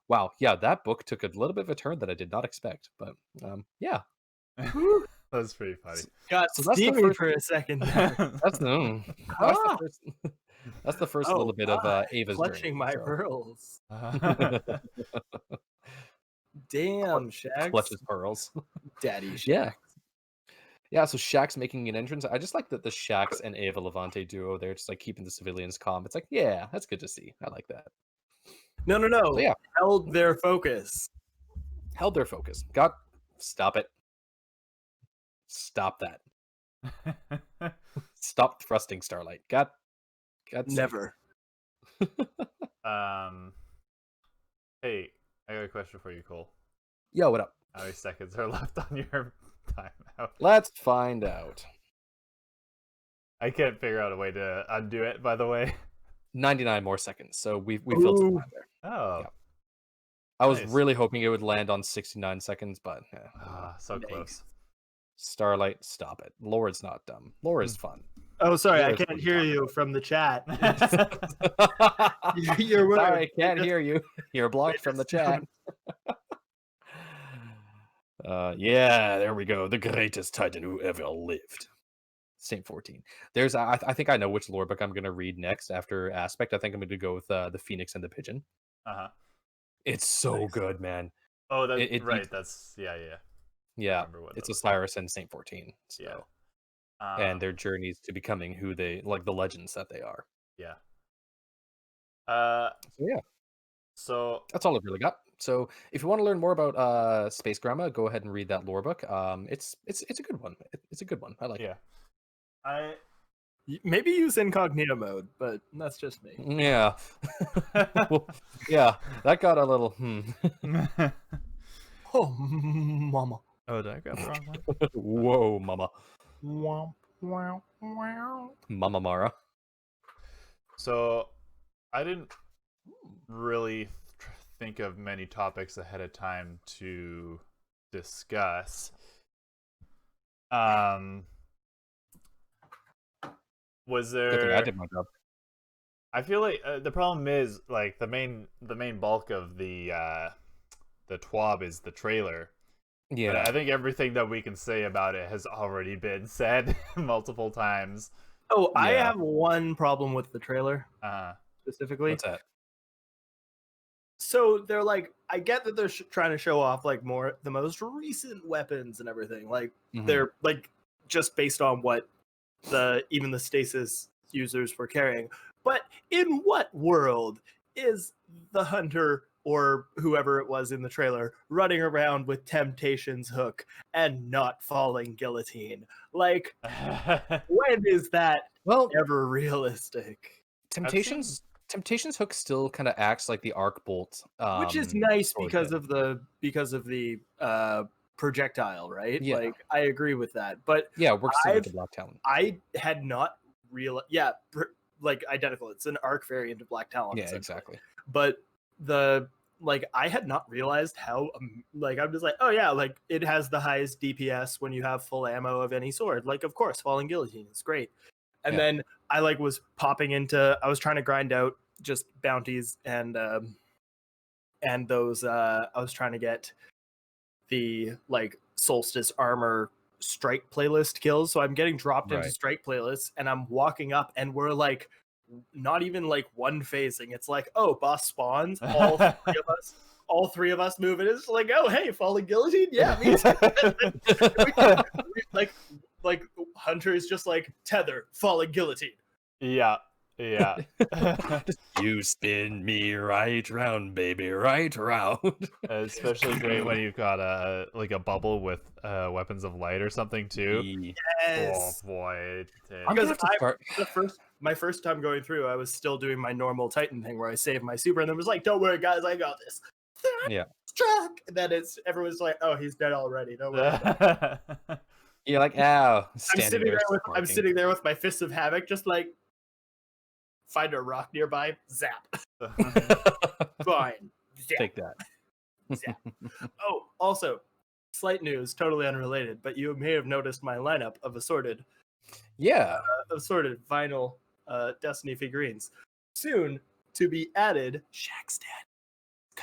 Wow, yeah, that book took a little bit of a turn that I did not expect, but yeah. That's pretty funny. Got So that's the steamy first- for a second there. That's the, Ah. first, that's the first Oh, little bit of Ava's Clutching journey. my so. pearls. Uh, Damn, Shax. Clutches pearls. Daddy Shax. Yeah. Yeah, so Shax making an entrance. I just like that the Shax and Ava Levante duo there, just like keeping the civilians calm. It's like, yeah, that's good to see. I like that. No. So, yeah, Held their focus. held their focus. Stop it. Stop that. Stop thrusting, Starlight. God Never. Hey, I got a question for you, Cole. Yo, what up? How many seconds are left on your timeout? Let's find out. I can't figure out a way to undo it, by the way. 99 more seconds. So we filled some Ooh. time there. Oh, Yeah. I was Nice. really hoping it would land on 69 seconds, but so Nice. close. Starlight, stop it. Laura's not dumb. Laura's fun. Oh, sorry, I Laura's can't what hear you're you from the chat. Sorry, You're I can't hear you. You're blocked from the chat. Yeah, there we go. The greatest titan who ever lived. Saint 14. There's, I think I know which lore book I'm going to read next after Aspect. I think I'm going to go with the Phoenix and the Pigeon. Uh-huh. It's so Nice. good, man. Oh, that's It- right. That's yeah. Yeah, remember what it's that was. Osiris and Saint 14. So, Yeah. and their journeys to becoming who they, like the legends that they are. Yeah. So yeah, So that's all I've really got. So if you want to learn more about Space Grandma, go ahead and read that lore book. It's a good one. It's a good one. I like it. yeah. Maybe use incognito mode, but that's just me. Yeah. Well, yeah, that got a little Oh, mama. Oh, did I grab the wrong one? Whoa, mama. Wow, wow, wow. Mama Mara. So, I didn't really think of many topics ahead of time to discuss. Was Good thing I there? did my job. I feel like the problem is like the main bulk of the TWAB is the trailer. But Yeah. I think everything that we can say about it has already been said multiple times. Oh, I Yeah. have one problem with the trailer Uh, specifically. What's that? So they're like, I get that they're trying to show off like more the most recent weapons and everything. Like Mhm. they're like just based on what even the Stasis users were carrying. But in what world is the hunter or whoever it was in the trailer running around with Temptation's hook and not falling guillotine? Like, when is that Well, ever realistic? Temptation's hook still kind of acts like the arc bolt, Which is nice sword because did. of the projectile, right? Yeah. Like I agree with that, but Yeah, it works similar to I've- Black Talon. I had not realized. Yeah, like identical. It's an arc variant of Black Talon. Yeah, essentially. exactly. But I had not realized how like I'm just like, oh yeah, like it has the highest DPS when you have full ammo of any sword. Like of course, falling guillotine is great. And Yeah. then I like was popping into. I was trying to grind out just bounties and those. I was trying to get the like solstice armor strike playlist kills. So I'm getting dropped into Right. strike playlists, and I'm walking up, and we're like not even like one phasing. It's like, oh, boss spawns. All three of us move, and it's like, oh, hey, falling guillotine. Yeah, me too. like hunter is just like tether, falling guillotine. yeah. Yeah. You spin me right round, baby, right round. Especially great when you've got a like a bubble with weapons of light or something too. Oh Yes. boy. I'm gonna have to start. My first time going through, I was still doing my normal Titan thing where I saved my super and then was like, "Don't worry, guys, I got this." Yeah. Struck. And then everyone's like, "Oh, he's dead already. Don't worry." You're like, oh, I'm sitting there with smirking. sitting there with my fists of havoc, just like find a rock nearby, zap. Fine. Zap. Take that. Zap. Oh, also, slight news, totally unrelated, but you may have noticed my lineup of assorted Yeah. vinyl Destiny figurines. Soon to be added, Shaq's dad.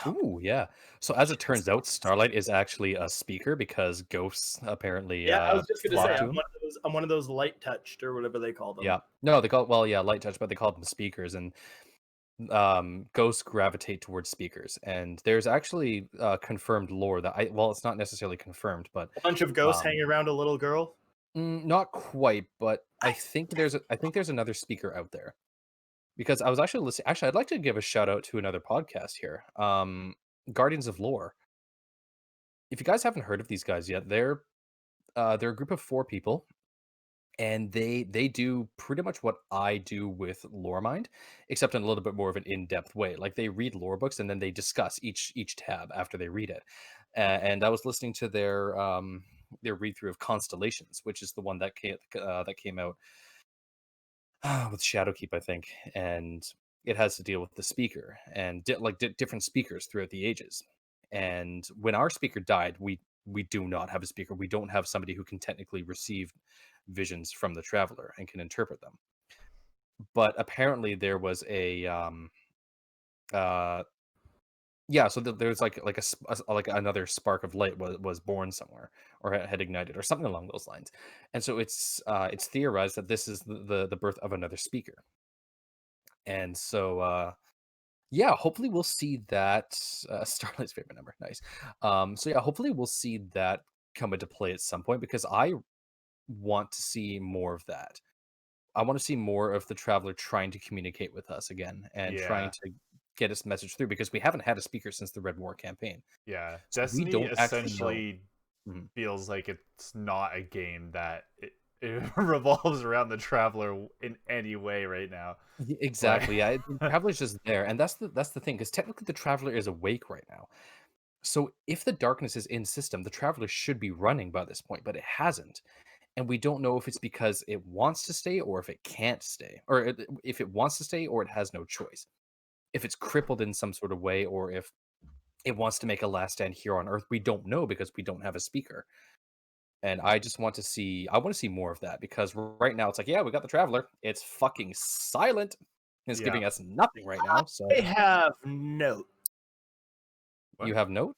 Ooh, yeah. So as it turns out, Starlight is actually a speaker because ghosts apparently Yeah, I was just gonna flock say to I'm him. one of those light touched or whatever they call them. Yeah. No, they call light touch, but they call them speakers, and ghosts gravitate towards speakers. And there's actually confirmed lore that it's not necessarily confirmed, but A bunch of ghosts um, hanging around a little girl. not quite, but I think there's another speaker out there. Because I was actually listening. Actually, I'd like to give a shout out to another podcast here. Guardians of Lore. If you guys haven't heard of these guys yet, they're a group of 4 people, and they do pretty much what I do with Loremind, except in a little bit more of an in-depth way. Like they read lore books and then they discuss each tab after they read it. And I was listening to their read through of Constellations, which is the one that came out with Shadowkeep, I think, and it has to deal with the speaker and different speakers throughout the ages. And when our speaker died, we do not have a speaker. We don't have somebody who can technically receive visions from the traveler and can interpret them. But apparently, there was a yeah. So there's like like another spark of light was born somewhere or had ignited or something along those lines. And so it's theorized that this is the birth of another speaker. And so yeah, hopefully we'll see that Starlight's favorite number. Nice. So yeah, hopefully we'll see that come into play at some point because I want to see more of that. I want to see more of the traveler trying to communicate with us again and trying Yeah. to get his message through because we haven't had a speaker since the Red War campaign. Yeah. So we Destiny don't actually know. essentially Mhm. feels like it's not a game that it revolves around the traveler in any way right now. Exactly. Yeah, the traveler's just there, and that's the thing because technically the traveler is awake right now. So if the darkness is in system, the traveler should be running by this point, but it hasn't. And we don't know if it's because it wants to stay or if it can't stay, or if it wants to stay or it has no choice. If it's crippled in some sort of way or if it wants to make a last stand here on Earth, we don't know because we don't have a speaker. And I just want to see more of that because right now it's like, yeah, we got the traveler. It's fucking silent. It's Yeah. giving us nothing right now. So I have notes. What? you have note?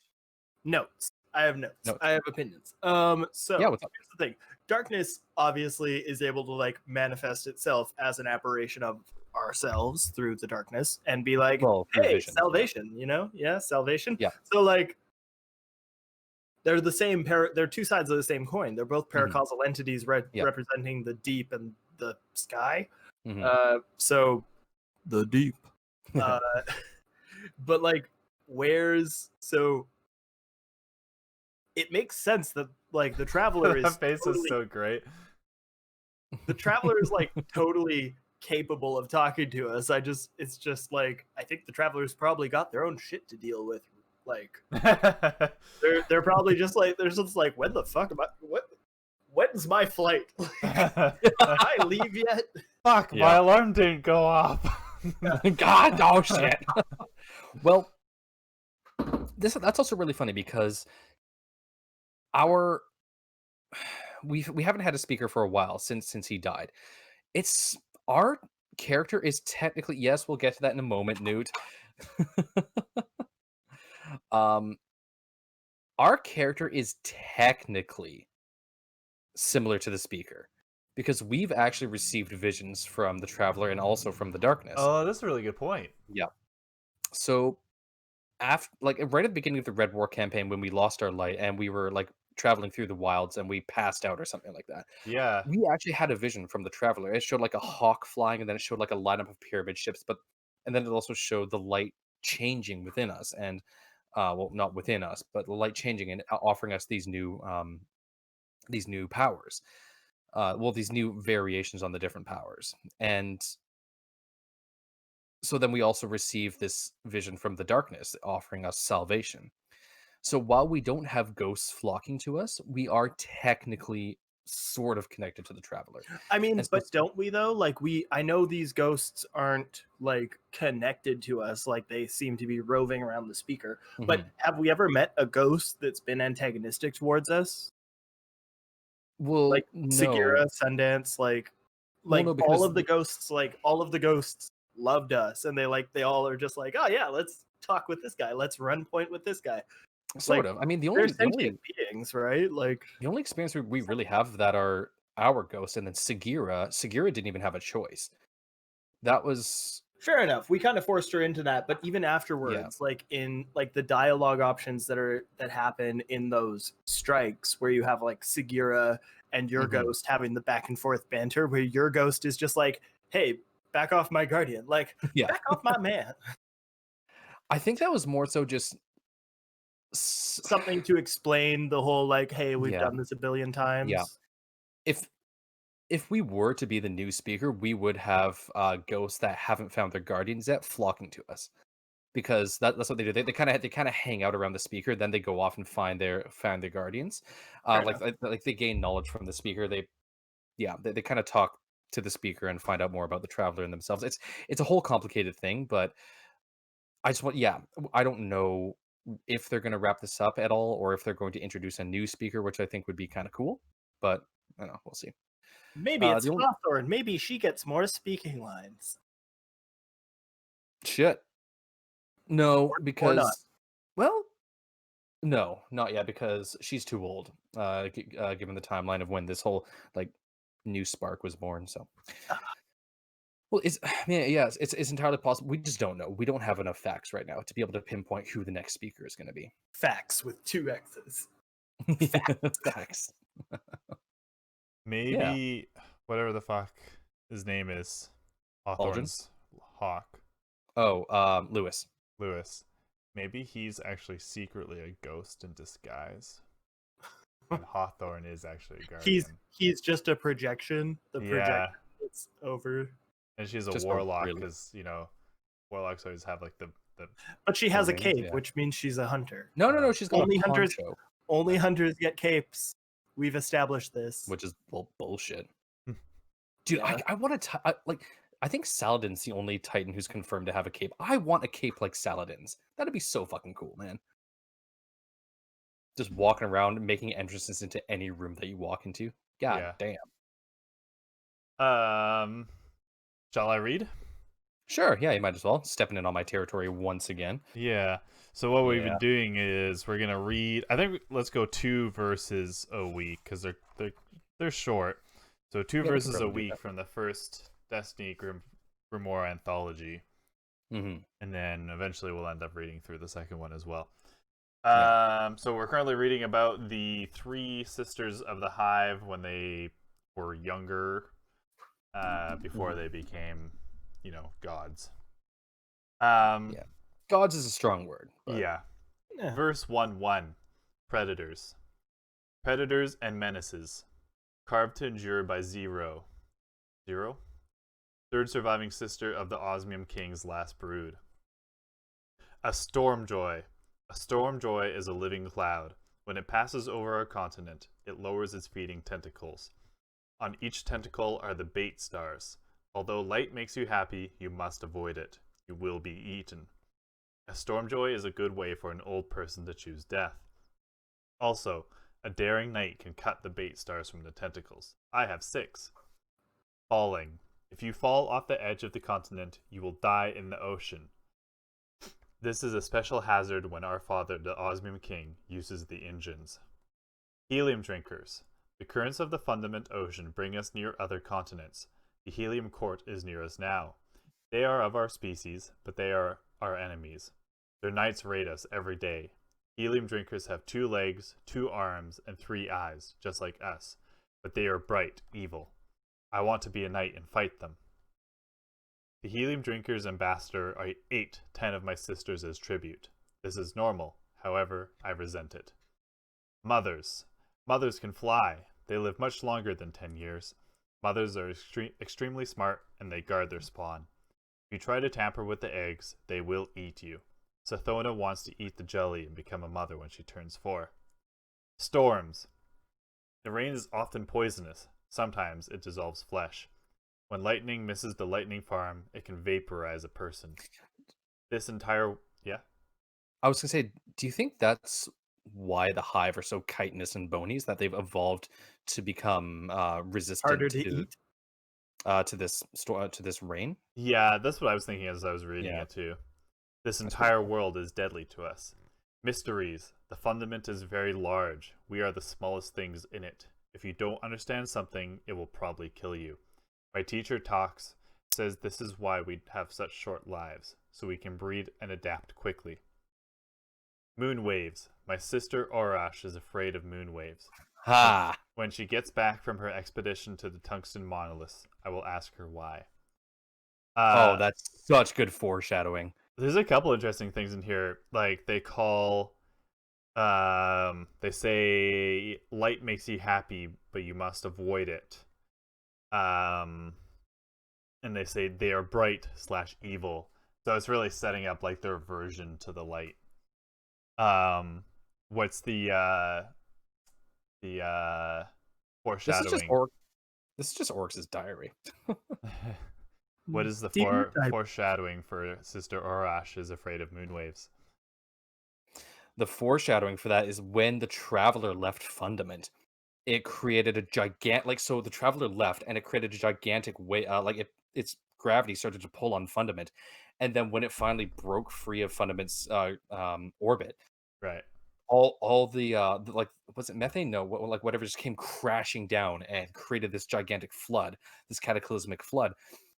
Notes. I have notes. Notes. I have opinions. So Yeah, what's up? here's the thing. Darkness obviously is able to like manifest itself as an apparition of ourselves through the darkness and be like, Well, through hey, visions, yeah. salvation, you know? Yeah, salvation. Yeah. So like they're the same they're 2 sides of the same coin. They're both paracausal entities Yeah. representing the deep and the sky. Mhm. So the deep. But like it makes sense that like the traveler is That face totally, is so great. the traveler is like totally capable of talking to us. It's just like I think the travelers probably got their own shit to deal with. Like they're probably just like they're just like when the fuck am I when's my flight? Did I leave yet? Fuck, Yeah. my alarm didn't go off. God, oh shit. Well, that's also really funny because we haven't had a speaker for a while since he died. It's our character is technically, yes, we'll get to that in a moment, Newt. Our character is technically similar to the speaker because we've actually received visions from the traveler and also from the darkness. Oh, that's a really good point. Yeah. So after right at the beginning of the Red War campaign when we lost our light and we were like traveling through the wilds and we passed out or something like that. Yeah. We actually had a vision from the traveler. It showed like a hawk flying, and then it showed like a lineup of pyramid ships, and then it also showed the light changing within us, and well, not within us, but the light changing and offering us these new powers. Well, these new variations on the different powers, and so then we also receive this vision from the darkness, offering us salvation. So while we don't have ghosts flocking to us, we are technically sort of connected to the traveler. I mean, And so but don't we though? Like I know these ghosts aren't like connected to us, like they seem to be roving around the speaker. But Mhm. have we ever met a ghost that's been antagonistic towards us? Well, Like no. Segura, Sundance, Well, no, all because of the ghosts, like all of the ghosts loved us, and they all are just like, oh yeah, let's talk with this guy, let's run point with this guy. sort Like of. I mean, they're sentient beings, right? Like the only experience we really have that are our ghosts, and then Segura didn't even have a choice. That was fair enough. We kind of forced her into that, but even yeah. afterwards, like in like the dialogue options that happen in those strikes, where you have like Segura and your Mhm. ghost having the back and forth banter, where your ghost is just like, "Hey, back off my guardian, like Yeah. back off my man." I think that was more so just s Something to explain the whole like, "Hey, we've yeah, done this a billion yeah. times." If if we were to be the new speaker, we would have, ghosts that haven't found their guardians yet flocking to us. Because that's what they do. They kinda hang out around the speaker, then they go off and find their guardians. Fair Like enough. they gain knowledge from the speaker. They kinda talk to the speaker and find out more about the traveler and themselves. It's a whole complicated thing, but I just want yeah, I don't know if they're gonna wrap this up at all or if they're going to introduce a new speaker, which I think would be kinda cool, but I don't know, we'll see. Maybe it's The only Hawthorne. Maybe she gets more speaking lines, shit. No, or not. because well, no, not yet because she's too old, given the timeline of when this whole, like, new spark was born, so well, it's man, yes, it's entirely possible. We just don't know. We don't have enough facts right now to be able to pinpoint who the next speaker is gonna be. Facts with two X's. Facts. Facts. Yeah. Maybe whatever the fuck his name is, Aldrin? Hawthorne's hawk, Oh, Lewis. Lewis. Maybe he's actually secretly a ghost in disguise, and Hawthorne is actually a guardian. He's just a projection. The Yeah, projection that's over. and she's a Just warlock really because warlocks always have like the But she has a wings, cape, yeah. which means she's a hunter. No, she's got a Only hunters poncho, only hunters get capes. We've established this. which is bullshit. Dude, Yeah. I wanna like, I think Saladin's the only Titan who's confirmed to have a cape. I want a cape like Saladin's. That'd be so fucking cool, man. Just walking around, making entrances into any room that you walk into. God yeah. damn. Shall I read? Sure, yeah, you might as well. Stepping in on my territory once again. Yeah. So what we've Yeah. been doing is we're gonna read. I think let's go 2 verses a week because they're short. So two Yeah, we can verses a probably do week that. from the first Destiny Grimoire anthology, Mhm. and then eventually we'll end up reading through the second one as well. Yeah. So we're currently reading about the three sisters of the Hive when they were younger, before they became, gods. Yeah. Gods is a strong word, but Yeah. Yeah. Verse 1:1. Predators. Predators and menaces. Carved to endure by Zero. Zero? Third surviving sister of the Osmium King's last brood. A Stormjoy. A Stormjoy is a living cloud. When it passes over our continent, it lowers its feeding tentacles. On each tentacle are the bait stars. Although light makes you happy, you must avoid it. You will be eaten. A Stormjoy is a good way for an old person to choose death. Also, a daring knight can cut the bait stars from the tentacles. I have 6. Falling. If you fall off the edge of the continent, you will die in the ocean. This is a special hazard when our father, the Osmium King, uses the engines. Helium drinkers. The currents of the fundament ocean bring us near other continents. The Helium Court is near us now. They are of our species, but they are our enemies. Their knights raid us every day. Helium drinkers have 2 legs, 2 arms, and 3 eyes, just like us, but they are bright, evil. I want to be a knight and fight them. The helium drinkers ambassador I ate 10 of my sisters as tribute. This is normal, however, I resent it. Mothers. Mothers can fly. They live much longer than 10 years. Mothers are extremely smart, and they guard their spawn. If you try to tamper with the eggs, they will eat you. Sathona wants to eat the jelly and become a mother when she turns 4. Storms. The rain is often poisonous. Sometimes it dissolves flesh. When lightning misses the lightning farm, it can vaporize a person. This entire... Yeah? I was gonna say, do you think that's why the hive are so chitinous and bony? Is that they've evolved to become resistant Harder to eat. to this rain? Yeah, that's what I was thinking as I was reading Yeah. it too. This That's entire pretty cool. world is deadly to us. Mysteries. The fundament is very large. We are the smallest things in it. If you don't understand something, it will probably kill you. My teacher talks, says this is why we have such short lives, so we can breed and adapt quickly. Moon waves. My sister Orash is afraid of moon waves. Ha! When she gets back from her expedition to the tungsten monoliths, I will ask her why. Oh, that's such good foreshadowing. There's a couple interesting things in here. Like they call, they say light makes you happy, but you must avoid it. And they say they are bright / evil. So it's really setting up like their aversion to the light. What's the foreshadowing? This is just Oryx's diary. What is the foreshadowing for Sister Orash is afraid of moon waves? The foreshadowing for that is when the Traveler left Fundament. It created a gigantic, so the Traveler left, and it created a gigantic way, its gravity started to pull on Fundament, and then when it finally broke free of Fundament's orbit, Right. all like, was it methane? No, whatever just came crashing down and created this gigantic flood, this cataclysmic flood,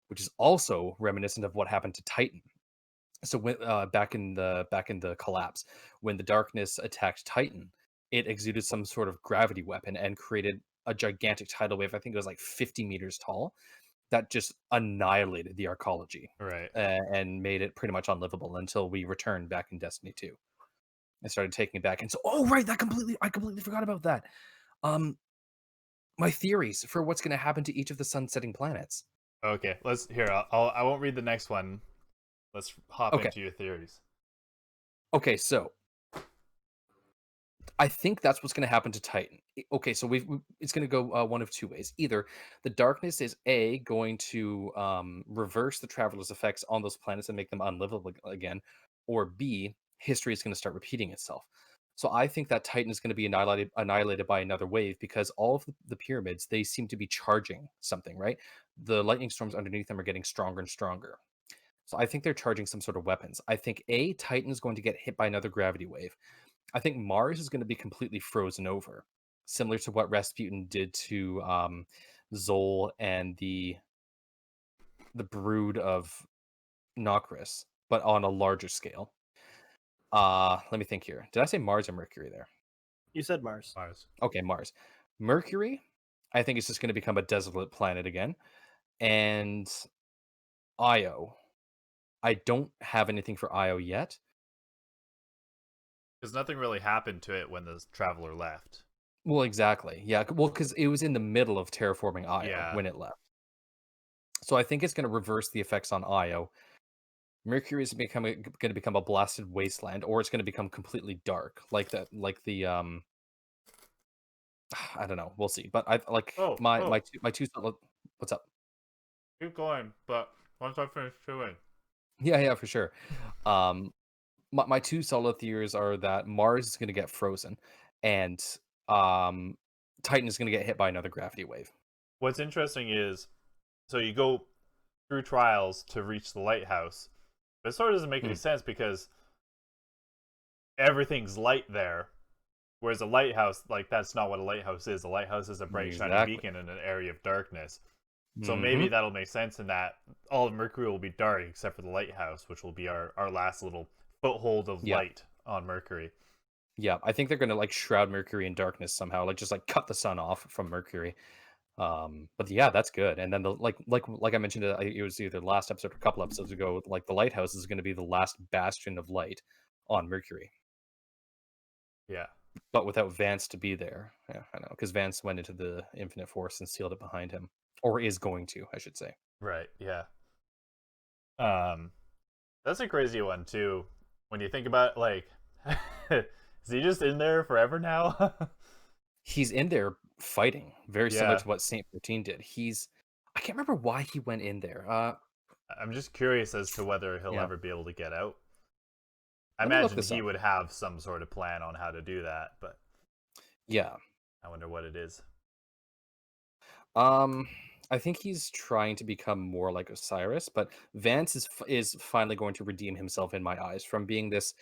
which is also reminiscent of what happened to Titan. So when back in the collapse, when the darkness attacked Titan, it exuded some sort of gravity weapon and created a gigantic tidal wave. I think it was like 50 meters tall, that just annihilated the arcology Right. and made it pretty much unlivable until we returned back in Destiny 2. I started taking it back, and so right, I completely forgot about that. My theories for what's going to happen to each of the sun-setting planets. Okay, I won't read the next one. Let's hop Okay. into your theories. Okay, so I think that's what's going to happen to Titan. Okay, so it's going to go one of two ways. Either the darkness is going to reverse the Traveler's effects on those planets and make them unlivable again, or B, history is going to start repeating itself. So I think that Titan is going to be annihilated by another wave because all of the pyramids, they seem to be charging something, right? The lightning storms underneath them are getting stronger and stronger. So I think they're charging some sort of weapons. I think Titan is going to get hit by another gravity wave. I think Mars is going to be completely frozen over, similar to what Rasputin did to Zol and the brood of Nokris, but on a larger scale. Let me think here. Did I say Mars or Mercury there? You said Mars. Mars. Okay, Mars. Mercury, I think it's just going to become a desolate planet again. And Io, I don't have anything for Io yet. Because nothing really happened to it when the Traveler left. Well, exactly. Yeah, well, because it was in the middle of terraforming Io Yeah. when it left. So I think it's going to reverse the effects on Io. Mercury is going to become a blasted wasteland, or it's going to become completely dark, like the I don't know. We'll see. But I like my two. What's up? Keep going, but once I finish chewing. Yeah, for sure. My two solid theories are that Mars is going to get frozen, and Titan is going to get hit by another gravity wave. What's interesting is, so you go through trials to reach the lighthouse, but it sort of doesn't make any sense because everything's light there, whereas a lighthouse, like, that's not what a lighthouse is. A lighthouse is a bright, shiny beacon in an area of darkness. So maybe that'll make sense in that all of Mercury will be dark except for the lighthouse, which will be our last little foothold of light on Mercury. Yeah, I think they're gonna like shroud Mercury in darkness somehow, like just like cut the sun off from Mercury. But yeah, that's good. And then the like I mentioned, it was either last episode or a couple episodes ago. Like the lighthouse is going to be the last bastion of light on Mercury, Yeah. but without Vance to be there. Yeah, I know, because Vance went into the Infinite Force and sealed it behind him, or is going to, I should say. Right. Yeah. Um, that's a crazy one too. When you think about like, is he just in there forever now? He's in there fighting, very similar Yeah. to what Saint 14 did. I can't remember why he went in there. I'm just curious as to whether he'll Yeah. ever be able to get out. I Let me look imagine this he up. would have some sort of plan on how to do that, but Yeah. I wonder what it is. I think he's trying to become more like Osiris, but Vance is finally going to redeem himself in my eyes from being this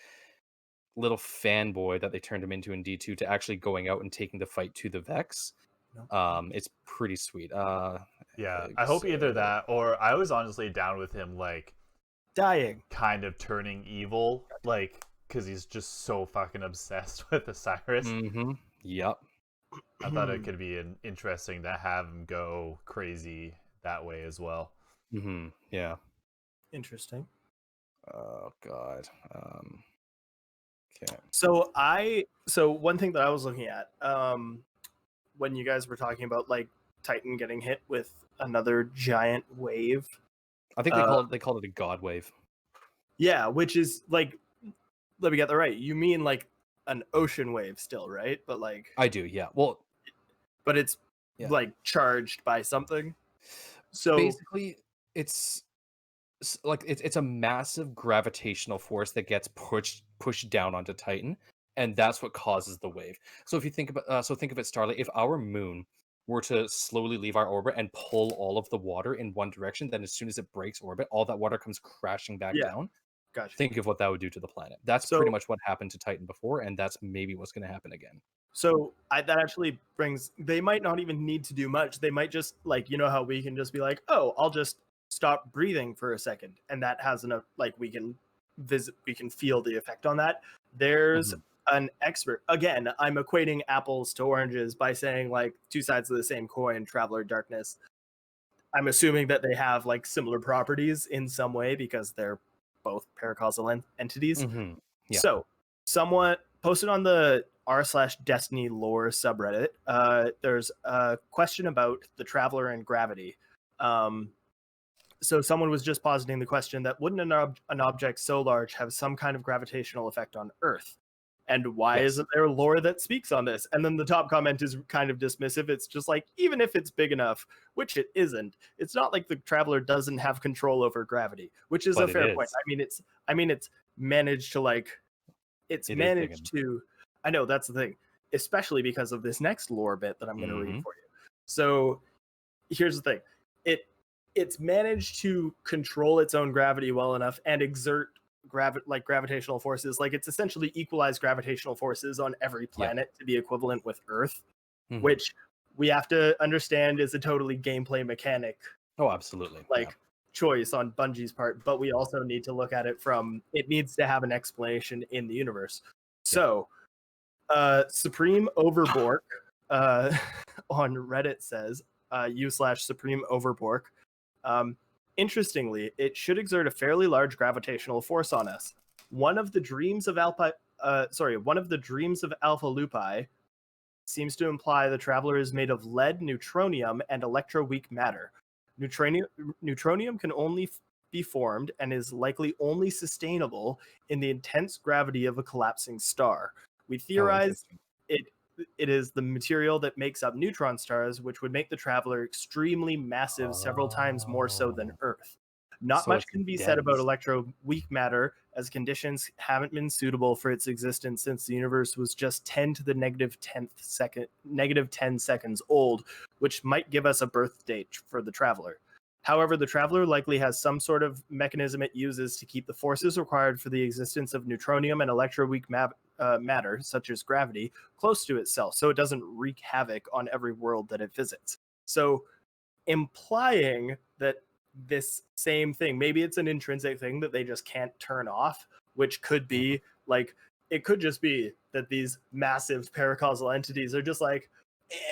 little fanboy that they turned him into in D2 to actually going out and taking the fight to the Vex. No. It's pretty sweet. Yeah, I hope either that or I was honestly down with him like Dying. kind of turning evil, like because he's just so fucking obsessed with Osiris. Mm-hmm. Yep. I thought it could be interesting to have him go crazy that way as well. Mm-hmm. Yeah. Interesting. Oh God. Okay. So one thing that I was looking at, when you guys were talking about like Titan getting hit with another giant wave. I think they called it a God wave. Yeah, which is like, let me get that right. You mean like an ocean wave still, right? But like, I do. Yeah. Well, but it's yeah. like charged by something. So basically, it's it's a massive gravitational force that gets pushed down onto Titan, and that's what causes the wave. So if you think about think of it, Starlight, if our moon were to slowly leave our orbit and pull all of the water in one direction, then as soon as it breaks orbit, all that water comes crashing back Yeah. down. gotcha. Think of what that would do to the planet. That's So- pretty much what happened to Titan before, and that's maybe what's going to happen again. So that actually brings. They might not even need to do much. They might just like, you know how we can just be like, oh, I'll just stop breathing for a second, and that has enough. Like we can feel the effect on that. There's an expert. Again, I'm equating apples to oranges by saying like two sides of the same coin. Traveler Darkness. I'm assuming that they have like similar properties in some way because they're both paracausal entities. Mm-hmm. Yeah. So, someone posted on the r/Destiny lore subreddit. There's a question about the Traveler and gravity. So someone was just positing the question that wouldn't an object so large have some kind of gravitational effect on Earth? And why Yes. isn't there lore that speaks on this? And then the top comment is kind of dismissive. It's just like, even if it's big enough, which it isn't, it's not like the Traveler doesn't have control over gravity, which is But a it fair point. is. I mean, it's managed to like, it's It is big managed to. I know that's the thing, especially because of this next lore bit that I'm going to read for you. So here's the thing: it's managed to control its own gravity well enough and exert gravitational forces. Like it's essentially equalized gravitational forces on every planet to be equivalent with Earth, which we have to understand is a totally gameplay mechanic. Oh, absolutely. Like choice on Bungie's part, but we also need to look at it from it needs to have an explanation in the universe. So, Supreme Overbork on Reddit says u/Supreme Overbork. Interestingly, it should exert a fairly large gravitational force on us. One of the dreams of Alpha Lupi seems to imply the Traveler is made of lead, neutronium, and electroweak matter. Neutronium can only be formed and is likely only sustainable in the intense gravity of a collapsing star. We theorize it is the material that makes up neutron stars, which would make the Traveler extremely massive, several times more so than Earth. Not So much it's can be said about dense. electroweak matter, as conditions haven't been suitable for its existence since the universe was just 10 to the negative 10 seconds old, which might give us a birth date for the Traveler. However, the Traveler likely has some sort of mechanism it uses to keep the forces required for the existence of neutronium and electroweak matter, such as gravity, close to itself, so it doesn't wreak havoc on every world that it visits. So, implying that this same thing, maybe it's an intrinsic thing that they just can't turn off, which could be like it could just be that these massive paracausal entities are just like,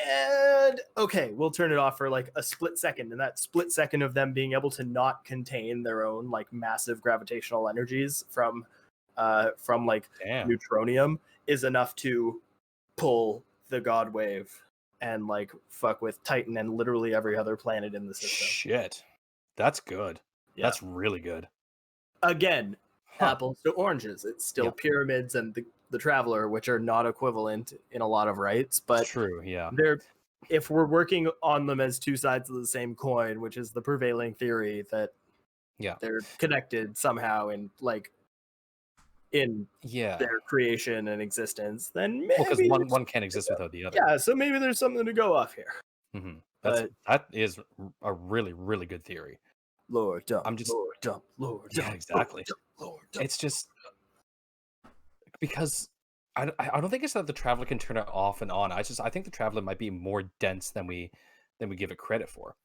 and okay, we'll turn it off for like a split second, and that split second of them being able to not contain their own like massive gravitational energies from like Damn. neutronium is enough to pull the God wave and like fuck with Titan and literally every other planet in the system. Shit. That's good. Yeah. That's really good. Again, Huh. apples to oranges. It's still Yeah. pyramids and the Traveler, which are not equivalent in a lot of rights, but True, yeah. they're, if we're working on them as two sides of the same coin, which is the prevailing theory that Yeah. they're connected somehow in like in Yeah. their creation and existence, then maybe Well, because there's- one can't exist without the other. yeah, so maybe there's something to go off here. Mhm. But That is a really, really good theory. Lord dump, I'm just- Lord dump, Lord Yeah, dump, exactly. Lord dump. It's just because I don't think it's that the Traveler can turn it off and on. I think the Traveler might be more dense than we give it credit for,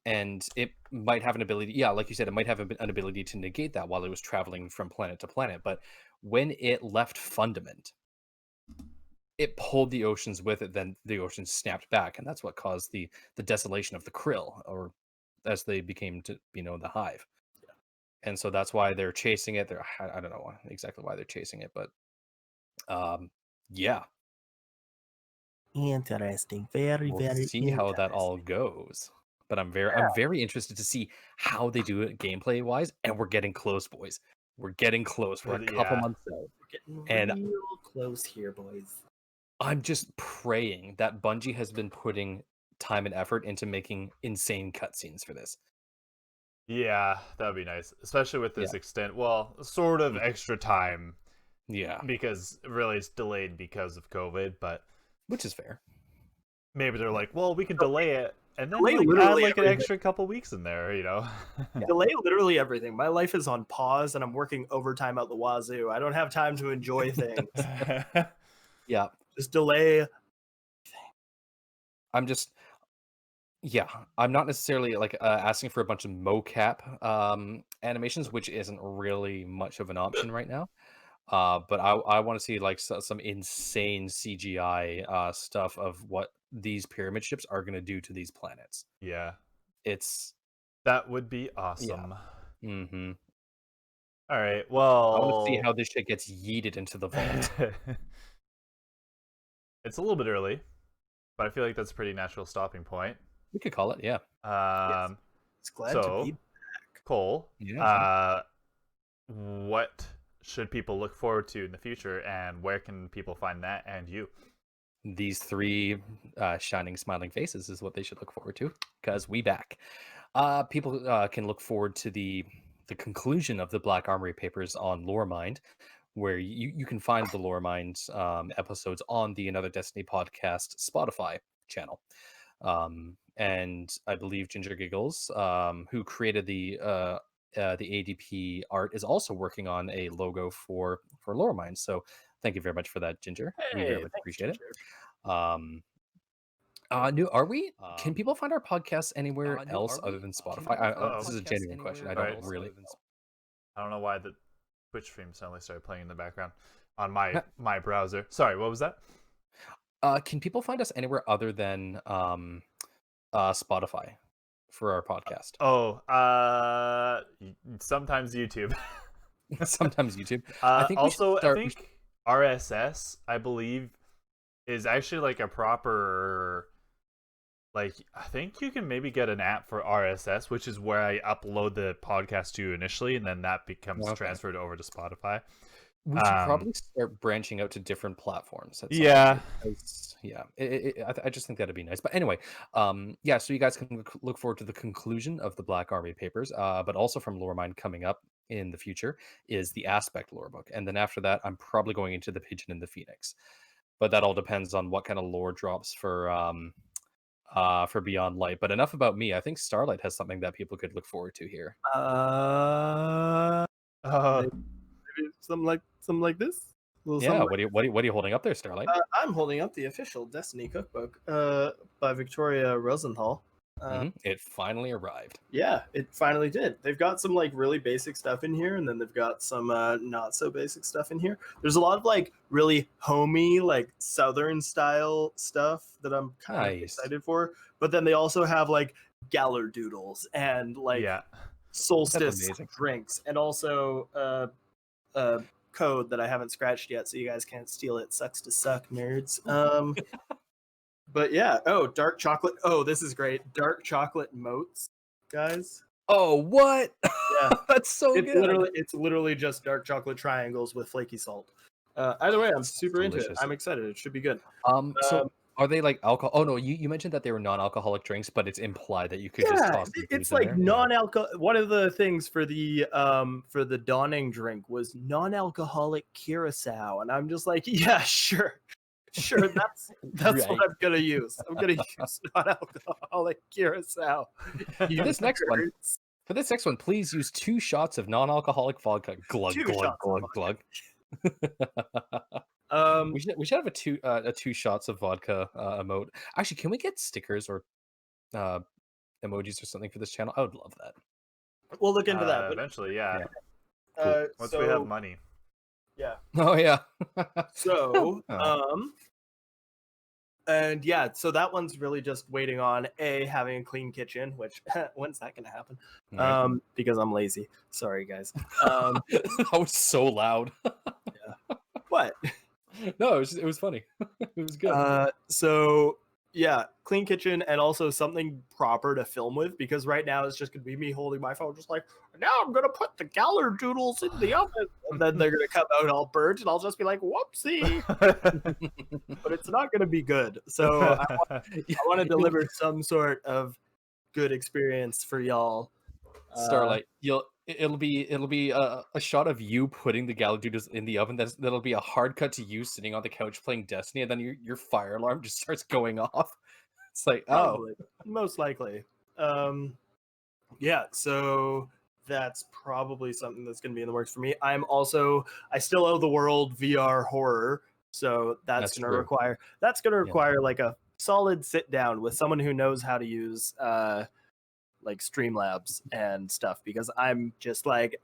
and it might have an ability. Yeah, like you said, it might have an ability to negate that while it was traveling from planet to planet. But when it left Fundament, it pulled the oceans with it. Then the oceans snapped back, and that's what caused the desolation of the Krill, or as they became to be known, the Hive. And so that's why they're chasing it. I don't know exactly why they're chasing it, but yeah, Interesting, very, we'll very see how that all goes. But I'm very interested to see how they do it gameplay wise. And we're getting close, boys. We're getting close. We're a couple Yeah. months out. Getting And- real close here, boys. I'm just praying that Bungie has been putting time and effort into making insane cutscenes for this. Yeah, that would be nice, especially with this Yeah. extent. Well, sort of Mhm. extra time Yeah, because really it's delayed because of COVID. But which is fair. maybe they're like, well, we can delay it and then Delay like, add literally like an everything. extra couple weeks in there, you know? Yeah. Delay literally everything. My life is on pause, and I'm working overtime out the wazoo. I don't have time to enjoy things. Yeah, Just delay. I'm just I'm not necessarily like asking for a bunch of mocap animations, which isn't really much of an option right now. But I want to see like some insane CGI stuff of what these pyramid ships are going to do to these planets. Yeah, It's that would be awesome. mm-hmm. All right, I want to see well, how this shit gets yeeted into the vault. it's a little bit early, but I feel like that's a pretty natural stopping point. We could call it, yeah. It's glad So, to be. Cole, Yeah. what should people look forward to in the future, and where can people find that and you? These three shining, smiling faces is what they should look forward to, because we back. People can look forward to the conclusion of the Black Armory papers on Loremind, where you can find the Loremind episodes on the Another Destiny podcast Spotify channel. And I believe Ginger Giggles, who created the ADP art, is also working on a logo for Loremind. So thank you very much for that, Ginger. We very much appreciate it. Are we? Can people find our podcast anywhere else other than Spotify? This is a genuine question. I don't Alright. really. I don't know why the Twitch stream suddenly started playing in the background on my browser. Sorry, what was that? Can people find us anywhere other than Spotify for our podcast? Oh, sometimes YouTube. Sometimes YouTube. I think we should also, start- I think RSS, I believe, is actually like a proper. Like, I think you can maybe get an app for RSS, which is where I upload the podcast to initially, and then that becomes Okay. transferred over to Spotify. We should probably start branching out to different platforms. At some Yeah. point, because, yeah. I just think that'd be nice. But anyway, yeah. So you guys can look forward to the conclusion of the Black Army papers, but also from Loremind coming up in the future is the Aspect lore book, and then after that, I'm probably going into the Pigeon and the Phoenix. But that all depends on what kind of lore drops for Beyond Light. But enough about me. I think Starlight has something that people could look forward to here. Maybe something like this. Little Yeah. something What are you holding up there, Starlight? I'm holding up the official Destiny cookbook by Victoria Rosenthal. It finally arrived. Yeah, it finally did. They've got some like really basic stuff in here, and then they've got some not so basic stuff in here. There's a lot of like really homey, like southern style stuff that I'm kind of Nice. excited for. But then they also have like Gallardoodles and like Yeah. solstice amazing. drinks, and also a code that I haven't scratched yet, so you guys can't steal it. Sucks to suck, nerds. But yeah, oh, dark chocolate. Oh, this is great. Dark chocolate moats, guys. Oh, what? Yeah. That's so It's good. literally just dark chocolate triangles with flaky salt. Either way, I'm super into it. delicious. I'm excited. It should be good. So are they like alcohol? Oh no, you mentioned that they were non-alcoholic drinks, but it's implied that you could just Yeah, toss some it's booze in like there. non-alcohol. One of the things for the dawning drink was non-alcoholic curacao, and I'm just like, yeah, sure. That's Right. what I'm gonna use. I'm gonna use non-alcoholic curacao. This next one. Nerds. For this next one, please use 2 shots of non-alcoholic vodka. Glug 2 glug shots of glug vodka. glug. We should have a 2 shots of vodka emote. Actually, can we get stickers or emojis or something for this channel? I would love that. We'll look into that. But Eventually, yeah. Cool. Once so, we have money. yeah. Oh yeah. So, Oh. and yeah, so that one's really just waiting on having a clean kitchen, which when's that gonna happen? Right. Because I'm lazy. Sorry, guys. That was so loud. What? No, it was funny. It was good. So yeah, clean kitchen and also something proper to film with, because right now it's just gonna be me holding my phone, just like, now I'm gonna put the Gallardoodles in the oven, and then they're gonna come out all burnt, and I'll just be like, whoopsie. But it's not gonna be good. So I want to deliver some sort of good experience for y'all. Starlight, it'll be a shot of you putting the Galadoodles in the oven. That'll be a hard cut to you sitting on the couch playing Destiny, and then your fire alarm just starts going off. It's like, Probably, most likely. Yeah, so that's probably something that's going to be in the works for me. I still owe the world VR horror, so that's going to true. require like a solid sit down with someone who knows how to use like Streamlabs and stuff, because I'm just like,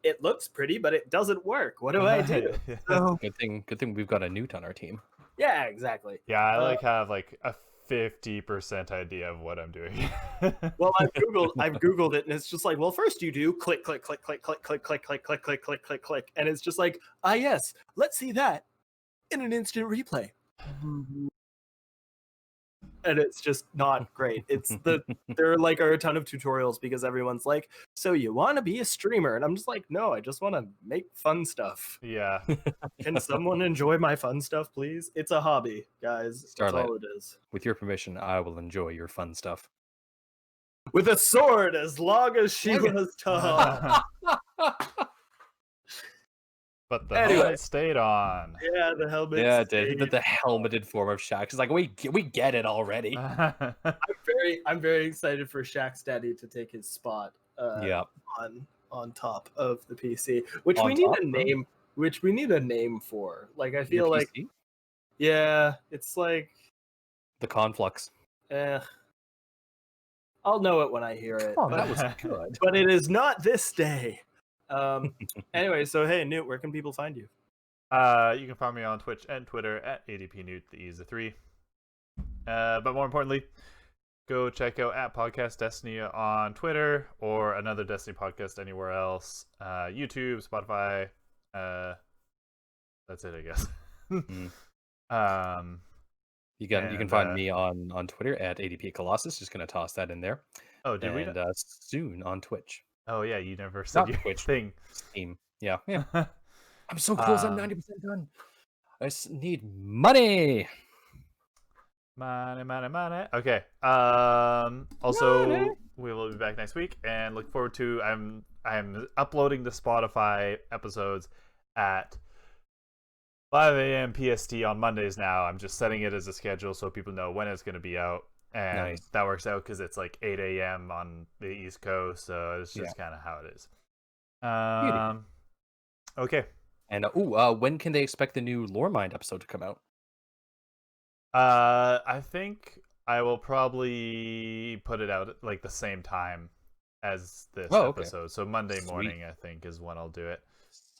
it looks pretty, but it doesn't work. What do I do? So, good thing we've got a newt on our team. yeah, exactly. Yeah, I have like a 50% idea of what I'm doing. Well, I've googled it, and it's just like, well, first you do click click click click click click click click click click click click click, and it's just like, yes, let's see that in an instant replay. And it's just not great. There like are a ton of tutorials, because everyone's like, so you want to be a streamer? And I'm just like, no, I just want to make fun stuff. Yeah. Can someone enjoy my fun stuff, please? It's a hobby, guys. That's Starlight. all it is. With your permission, I will enjoy your fun stuff. With a sword, as long as she was tall. But the Anyway. helmet stayed on. Yeah, the helmet. Yeah, it stayed. did. The helmeted form of Shax is like, we get it already. I'm very excited for Shaq's daddy to take his spot. Yeah. On top of the PC, which On we need top, a name. Which we need a name for. Like, I feel Your like, PC? yeah, it's like, The conflux. I'll know it when I hear it. Oh, but, that was good. but it is not this day. Anyway, so hey, Newt, where can people find you? You can find me on Twitch and Twitter at ADP the E is a 3. But more importantly, go check out at Podcast Destiny on Twitter, or another Destiny podcast anywhere else. YouTube, Spotify. That's it, I guess. You can find me on Twitter at ADP Colossus. Just gonna toss that in there. Oh, did we? And soon on Twitch. Oh yeah, you never said Not your Twitch. thing. Steam. Yeah. I'm so close. I'm 90% done. I just need money. Money. Okay. Also, Money. we will be back next week, and look forward to. I'm uploading the Spotify episodes at 5 a.m. PST on Mondays now. I'm just setting it as a schedule so people know when it's going to be out, and Nice. that works out because it's like 8 a.m. on the East Coast, so it's just kind of how it is. Okay. And when can they expect the new Lore Mind episode to come out? I think I will probably put it out at like the same time as this Oh, okay. episode. So Monday Sweet. morning, I think, is when I'll do it.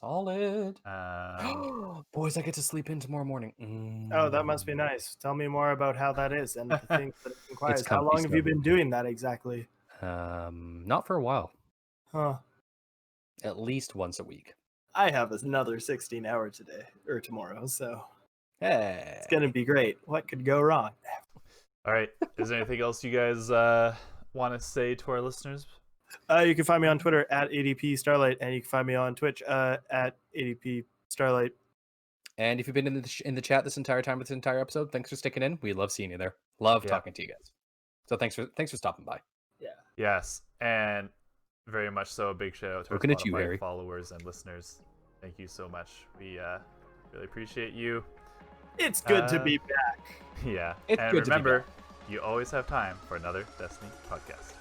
Solid. Um, Boys, I get to sleep in tomorrow morning. Oh, that must be nice. Tell me more about how that is and the things that it requires. How comfy long have you stuff. been doing that exactly? Not for a while. Huh. At least once a week. I have another 16-hour today or tomorrow, so Hey. it's gonna be great. What could go wrong? all right. Is there anything else you guys want to say to our listeners? You can find me on Twitter at ADP Starlight, and you can find me on Twitch at ADP Starlight. And if you've been in the chat this entire time with this entire episode, thanks for sticking in. We love seeing you there. Love Yeah. talking to you guys. So thanks for stopping by. Yes, and very much so. A big shout out to our Looking at you, Spotify Harry. followers and listeners. Thank you so much. We really appreciate you. It's good to be back. Yeah, It's and good to be remember, you always have time for another Destiny podcast.